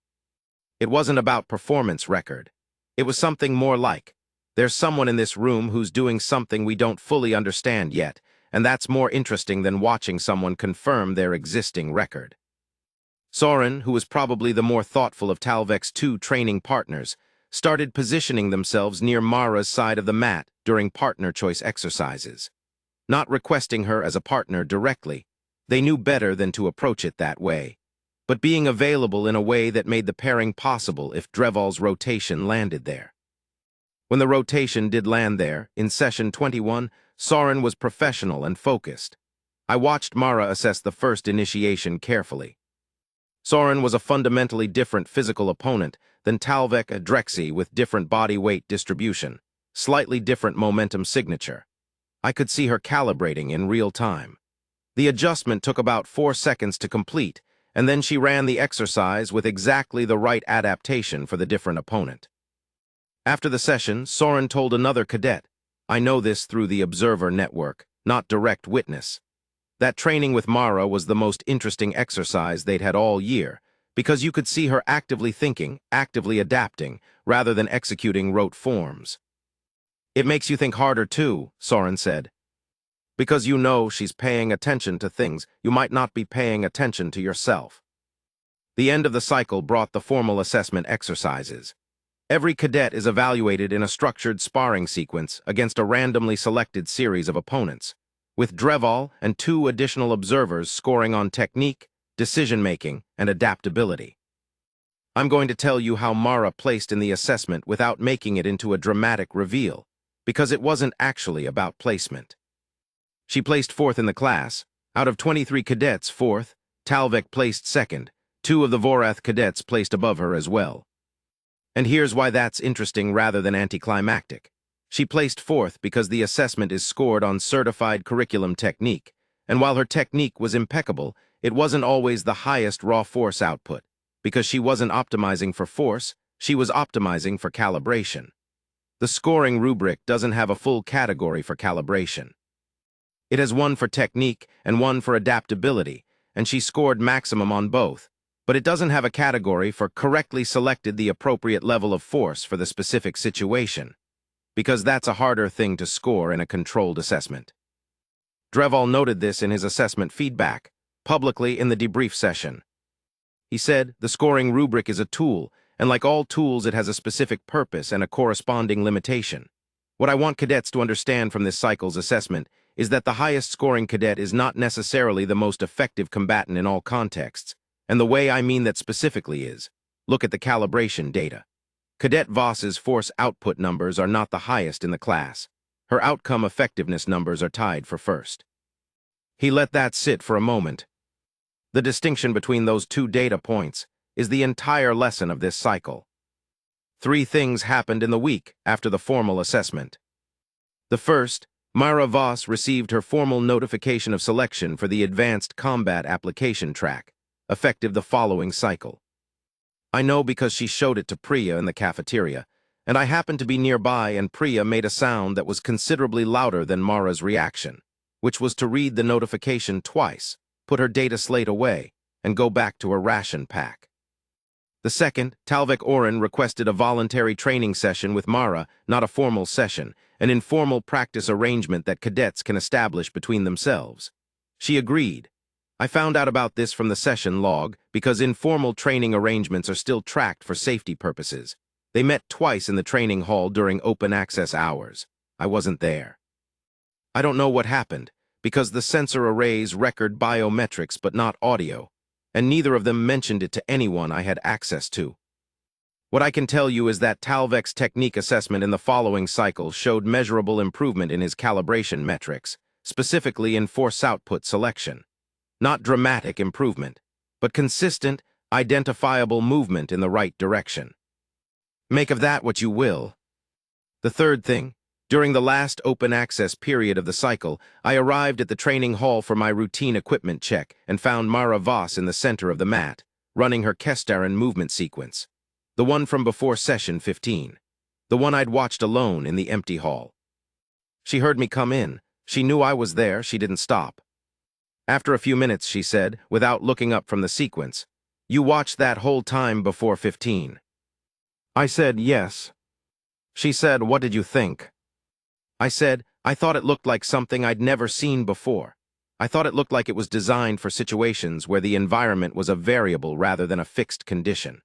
[SPEAKER 1] It wasn't about performance record. It was something more like, there's someone in this room who's doing something we don't fully understand yet, and that's more interesting than watching someone confirm their existing record. Soren, who was probably the more thoughtful of Talvek's two training partners, started positioning themselves near Mara's side of the mat during partner choice exercises. Not requesting her as a partner directly, they knew better than to approach it that way, but being available in a way that made the pairing possible if Dreval's rotation landed there. When the rotation did land there, in session 21, Soren was professional and focused. I watched Mara assess the first initiation carefully. Soren was a fundamentally different physical opponent than Talvek Adrexi with different body weight distribution, slightly different momentum signature. I could see her calibrating in real time. The adjustment took about 4 seconds to complete, and then she ran the exercise with exactly the right adaptation for the different opponent. After the session, Soren told another cadet, I know this through the observer network, not direct witness. That training with Mara was the most interesting exercise they'd had all year, because you could see her actively thinking, actively adapting, rather than executing rote forms. It makes you think harder too, Soren said. Because you know she's paying attention to things you might not be paying attention to yourself. The end of the cycle brought the formal assessment exercises. Every cadet is evaluated in a structured sparring sequence against a randomly selected series of opponents, with Dreval and 2 additional observers scoring on technique, decision-making, and adaptability. I'm going to tell you how Mara placed in the assessment without making it into a dramatic reveal, because it wasn't actually about placement. She placed 4th in the class. Out of 23 cadets, 4th, Talvek placed 2nd. 2 of the Vorath cadets placed above her as well. And here's why that's interesting rather than anticlimactic. She placed 4th because the assessment is scored on certified curriculum technique, and while her technique was impeccable, it wasn't always the highest raw force output, because she wasn't optimizing for force, she was optimizing for calibration. The scoring rubric doesn't have a full category for calibration. It has one for technique and one for adaptability, and she scored maximum on both, but it doesn't have a category for correctly selected the appropriate level of force for the specific situation, because that's a harder thing to score in a controlled assessment. Dreval noted this in his assessment feedback, publicly in the debrief session. He said, the scoring rubric is a tool, and like all tools it has a specific purpose and a corresponding limitation. What I want cadets to understand from this cycle's assessment is that the highest scoring cadet is not necessarily the most effective combatant in all contexts, and the way I mean that specifically is, look at the calibration data. Cadet Voss's force output numbers are not the highest in the class. Her outcome effectiveness numbers are tied for first. He let that sit for a moment. The distinction between those 2 data points is the entire lesson of this cycle. 3 things happened in the week after the formal assessment. The first, Mara Voss received her formal notification of selection for the Advanced Combat Application track, effective the following cycle. I know because she showed it to Priya in the cafeteria, and I happened to be nearby and Priya made a sound that was considerably louder than Mara's reaction, which was to read the notification twice, put her data slate away, and go back to her ration pack. The second, Talvek Oren requested a voluntary training session with Mara, not a formal session, an informal practice arrangement that cadets can establish between themselves. She agreed. I found out about this from the session log because informal training arrangements are still tracked for safety purposes, They met twice in the training hall during open access hours. I wasn't there. I don't know what happened, because the sensor arrays record biometrics but not audio, and neither of them mentioned it to anyone I had access to. What I can tell you is that Talvek's technique assessment in the following cycle showed measurable improvement in his calibration metrics, specifically in force output selection. Not dramatic improvement, but consistent, identifiable movement in the right direction. Make of that what you will. The third thing, during the last open access period of the cycle, I arrived at the training hall for my routine equipment check and found Mara Voss in the center of the mat, running her Kestaren movement sequence. The one from before session 15. The one I'd watched alone in the empty hall. She heard me come in. She knew I was there. She didn't stop. After a few minutes, she said, without looking up from the sequence, "You watched that whole time before 15. I said, yes. She said, what did you think? I said, I thought it looked like something I'd never seen before. I thought it looked like it was designed for situations where the environment was a variable rather than a fixed condition.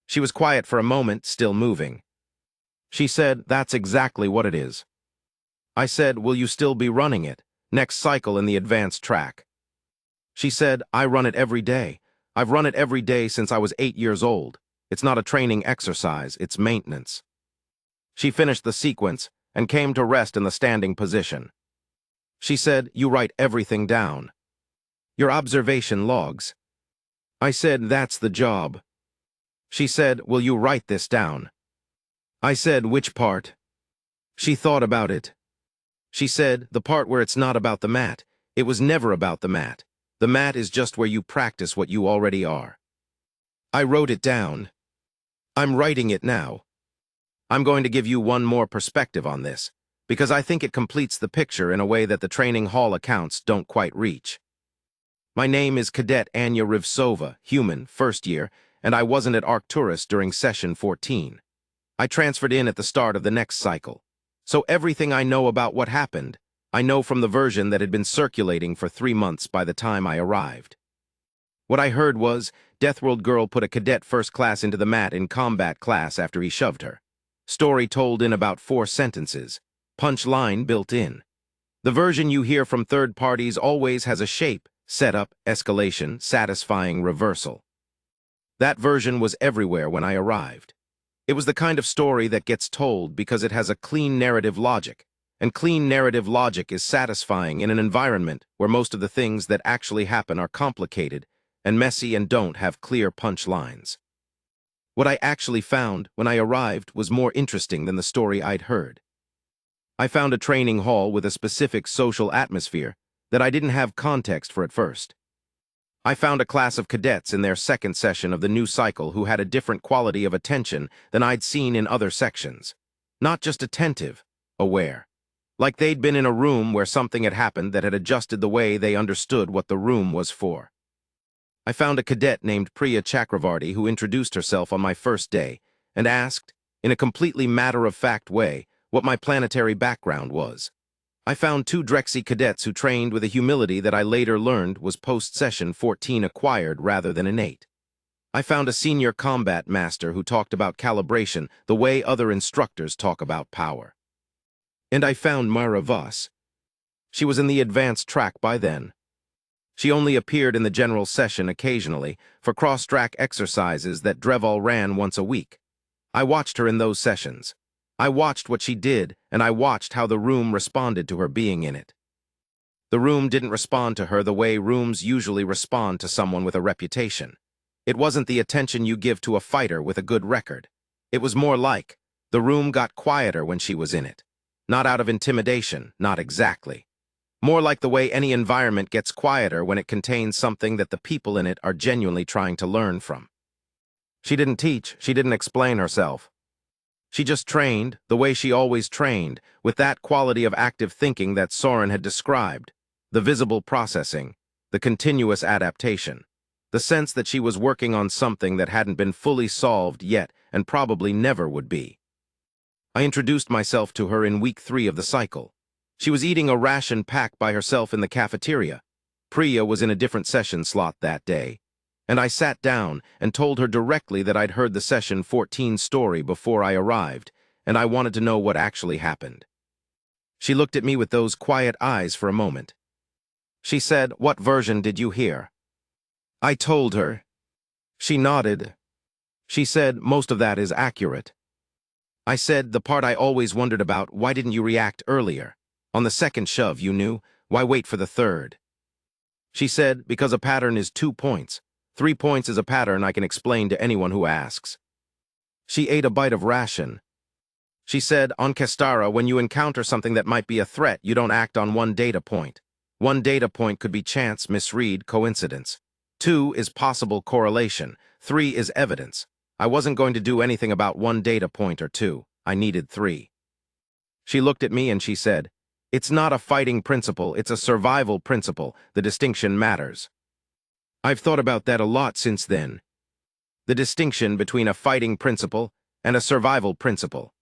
[SPEAKER 1] She was quiet for a moment, still moving. She said, that's exactly what it is. I said, will you still be running it, next cycle in the advanced track? She said, I run it every day. I've run it every day since I was 8 years old. It's not a training exercise, it's maintenance. She finished the sequence and came to rest in the standing position. She said, you write everything down. Your observation logs. I said, that's the job. She said, will you write this down? I said, which part? She thought about it. She said, the part where it's not about the mat. It was never about the mat. The mat is just where you practice what you already are. I wrote it down. I'm writing it now. I'm going to give you one more perspective on this, because I think it completes the picture in a way that the training hall accounts don't quite reach. My name is Cadet Anya Rivsova, human, first year, and I wasn't at Arcturus during session 14. I transferred in at the start of the next cycle. So everything I know about what happened, I know from the version that had been circulating for 3 months by the time I arrived. What I heard was, Deathworld girl put a cadet first class into the mat in combat class after he shoved her. Story told in about 4 sentences. Punch line built in. The version you hear from third parties always has a shape, setup, escalation, satisfying reversal. That version was everywhere when I arrived. It was the kind of story that gets told because it has a clean narrative logic, and clean narrative logic is satisfying in an environment where most of the things that actually happen are complicated and messy and don't have clear punch lines. What I actually found when I arrived was more interesting than the story I'd heard. I found a training hall with a specific social atmosphere that I didn't have context for at first. I found a class of cadets in their second session of the new cycle who had a different quality of attention than I'd seen in other sections. Not just attentive, aware. Like they'd been in a room where something had happened that had adjusted the way they understood what the room was for. I found a cadet named Priya Chakravarti who introduced herself on my first day and asked, in a completely matter-of-fact way, what my planetary background was. I found 2 Drexy cadets who trained with a humility that I later learned was post-session 14 acquired rather than innate. I found a senior combat master who talked about calibration the way other instructors talk about power. And I found Mara Voss. She was in the advanced track by then. She only appeared in the general session occasionally for cross-track exercises that Dreval ran once a week. I watched her in those sessions. I watched what she did, and I watched how the room responded to her being in it. The room didn't respond to her the way rooms usually respond to someone with a reputation. It wasn't the attention you give to a fighter with a good record. It was more like, the room got quieter when she was in it. Not out of intimidation, not exactly. More like the way any environment gets quieter when it contains something that the people in it are genuinely trying to learn from. She didn't teach, she didn't explain herself. She just trained, the way she always trained, with that quality of active thinking that Soren had described, the visible processing, the continuous adaptation, the sense that she was working on something that hadn't been fully solved yet and probably never would be. I introduced myself to her in week 3 of the cycle. She was eating a ration pack by herself in the cafeteria. Priya was in a different session slot that day, and I sat down and told her directly that I'd heard the Session 14 story before I arrived, and I wanted to know what actually happened. She looked at me with those quiet eyes for a moment. She said, "What version did you hear?" I told her. She nodded. She said, "Most of that is accurate." I said, "The part I always wondered about, why didn't you react earlier? On the second shove, you knew. Why wait for the third?" She said, "Because a pattern is 2 points. 3 points is a pattern I can explain to anyone who asks." She ate a bite of ration. She said, "On Kestara, when you encounter something that might be a threat, you don't act on one data point. One data point could be chance, misread, coincidence. 2 is possible correlation. 3 is evidence. I wasn't going to do anything about one data point or 2. I needed 3. She looked at me and she said, "It's not a fighting principle, it's a survival principle. The distinction matters." I've thought about that a lot since then. The distinction between a fighting principle and a survival principle.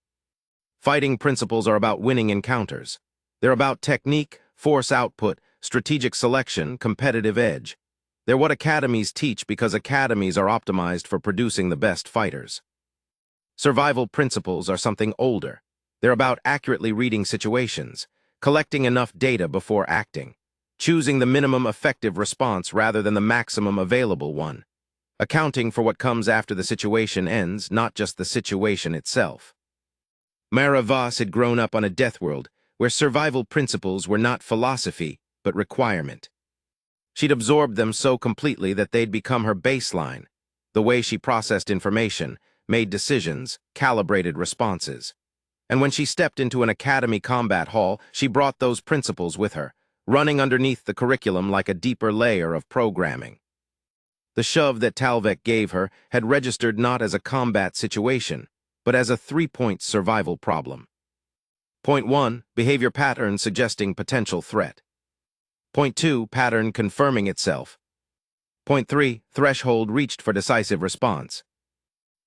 [SPEAKER 1] Fighting principles are about winning encounters. They're about technique, force output, strategic selection, competitive edge. They're what academies teach because academies are optimized for producing the best fighters. Survival principles are something older. They're about accurately reading situations, collecting enough data before acting, choosing the minimum effective response rather than the maximum available one, accounting for what comes after the situation ends, not just the situation itself. Mara Voss had grown up on a Deathworld where survival principles were not philosophy, but requirement. She'd absorbed them so completely that they'd become her baseline, the way she processed information, made decisions, calibrated responses. And when she stepped into an academy combat hall, she brought those principles with her, running underneath the curriculum like a deeper layer of programming. The shove that Talvek gave her had registered not as a combat situation, but as a 3-point survival problem. Point 1, behavior pattern suggesting potential threat. Point 2, pattern confirming itself. Point 3, threshold reached for decisive response.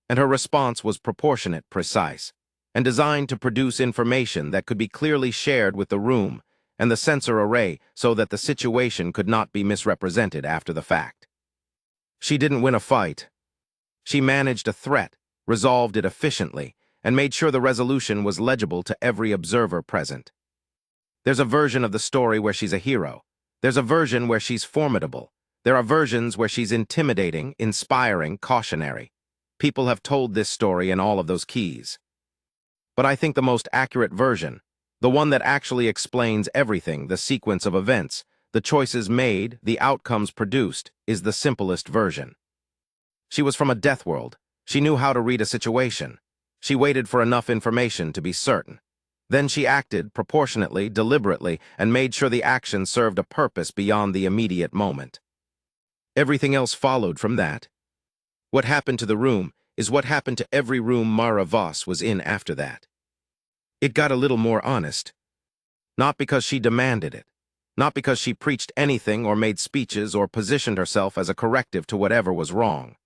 [SPEAKER 1] And her response was proportionate, precise, and designed to produce information that could be clearly shared with the room and the sensor array so that the situation could not be misrepresented after the fact. She didn't win a fight. She managed a threat, resolved it efficiently, and made sure the resolution was legible to every observer present. There's a version of the story where she's a hero. There's a version where she's formidable. There are versions where she's intimidating, inspiring, cautionary. People have told this story in all of those keys. But I think the most accurate version, the one that actually explains everything, the sequence of events, the choices made, the outcomes produced, is the simplest version. She was from a Deathworld. She knew how to read a situation. She waited for enough information to be certain. Then she acted proportionately, deliberately, and made sure the action served a purpose beyond the immediate moment. Everything else followed from that. What happened to the room is what happened to every room Mara Voss was in after that. It got a little more honest. Not because she demanded it. Not because she preached anything or made speeches or positioned herself as a corrective to whatever was wrong.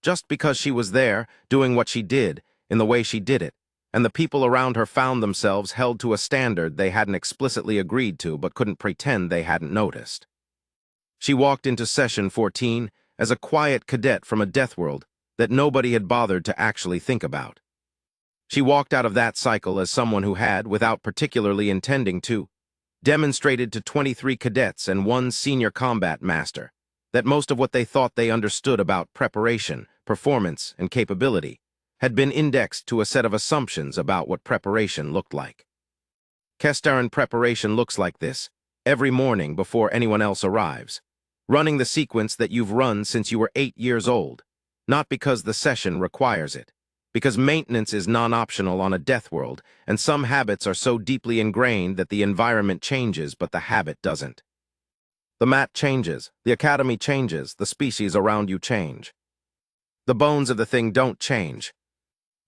[SPEAKER 1] Just because she was there, doing what she did, in the way she did it, and the people around her found themselves held to a standard they hadn't explicitly agreed to but couldn't pretend they hadn't noticed. She walked into Session 14 as a quiet cadet from a Deathworld that nobody had bothered to actually think about. She walked out of that cycle as someone who had, without particularly intending to, demonstrated to 23 cadets and 1 senior combat master that most of what they thought they understood about preparation, performance, and capability had been indexed to a set of assumptions about what preparation looked like. Kestaran preparation looks like this, every morning before anyone else arrives, running the sequence that you've run since you were 8 years old, not because the session requires it, because maintenance is non-optional on a Deathworld, and some habits are so deeply ingrained that the environment changes but the habit doesn't. The mat changes, the academy changes, the species around you change. The bones of the thing don't change.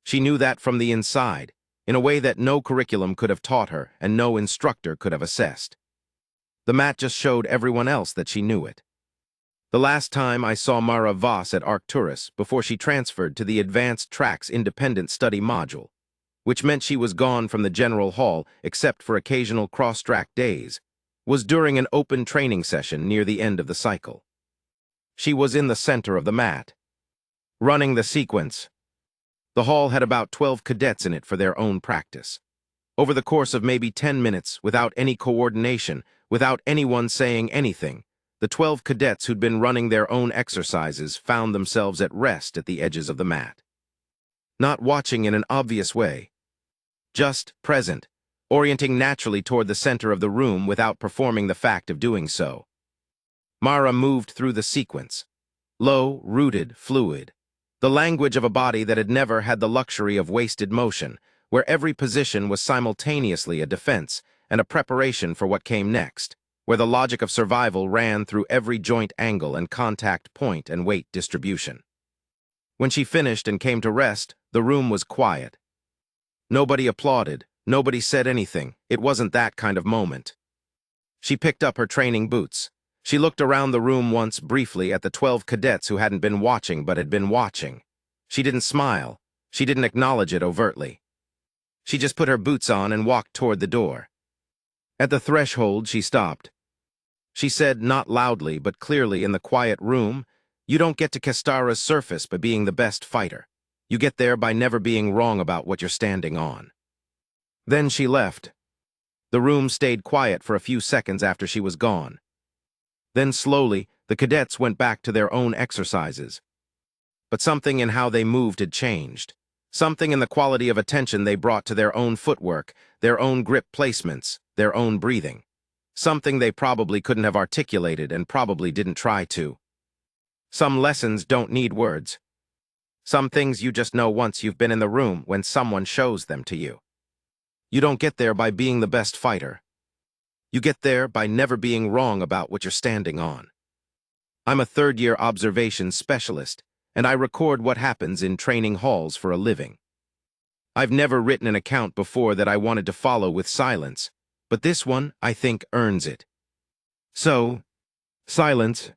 [SPEAKER 1] She knew that from the inside, in a way that no curriculum could have taught her and no instructor could have assessed. The mat just showed everyone else that she knew it. The last time I saw Mara Voss at Arcturus before she transferred to the Advanced Tracks Independent Study module, which meant she was gone from the General Hall except for occasional cross-track days, was during an open training session near the end of the cycle. She was in the center of the mat, running the sequence. The hall had about 12 cadets in it for their own practice. Over the course of maybe 10 minutes, without any coordination, without anyone saying anything, the 12 cadets who'd been running their own exercises found themselves at rest at the edges of the mat. Not watching in an obvious way, just present, orienting naturally toward the center of the room without performing the fact of doing so. Mara moved through the sequence, low, rooted, fluid, the language of a body that had never had the luxury of wasted motion, where every position was simultaneously a defense and a preparation for what came next, where the logic of survival ran through every joint angle and contact point and weight distribution. When she finished and came to rest, the room was quiet. Nobody applauded, nobody said anything. It wasn't that kind of moment. She picked up her training boots. She looked around the room once briefly at the 12 cadets who hadn't been watching but had been watching. She didn't smile. She didn't acknowledge it overtly. She just put her boots on and walked toward the door. At the threshold, she stopped. She said, not loudly but clearly in the quiet room, "You don't get to Kestara's surface by being the best fighter. You get there by never being wrong about what you're standing on." Then she left. The room stayed quiet for a few seconds after she was gone. Then slowly, the cadets went back to their own exercises. But something in how they moved had changed. Something in the quality of attention they brought to their own footwork, their own grip placements, their own breathing. Something they probably couldn't have articulated and probably didn't try to. Some lessons don't need words. Some things you just know once you've been in the room when someone shows them to you. You don't get there by being the best fighter. You get there by never being wrong about what you're standing on. I'm a third-year observations specialist, and I record what happens in training halls for a living. I've never written an account before that I wanted to follow with silence, but this one, I think, earns it. So, silence.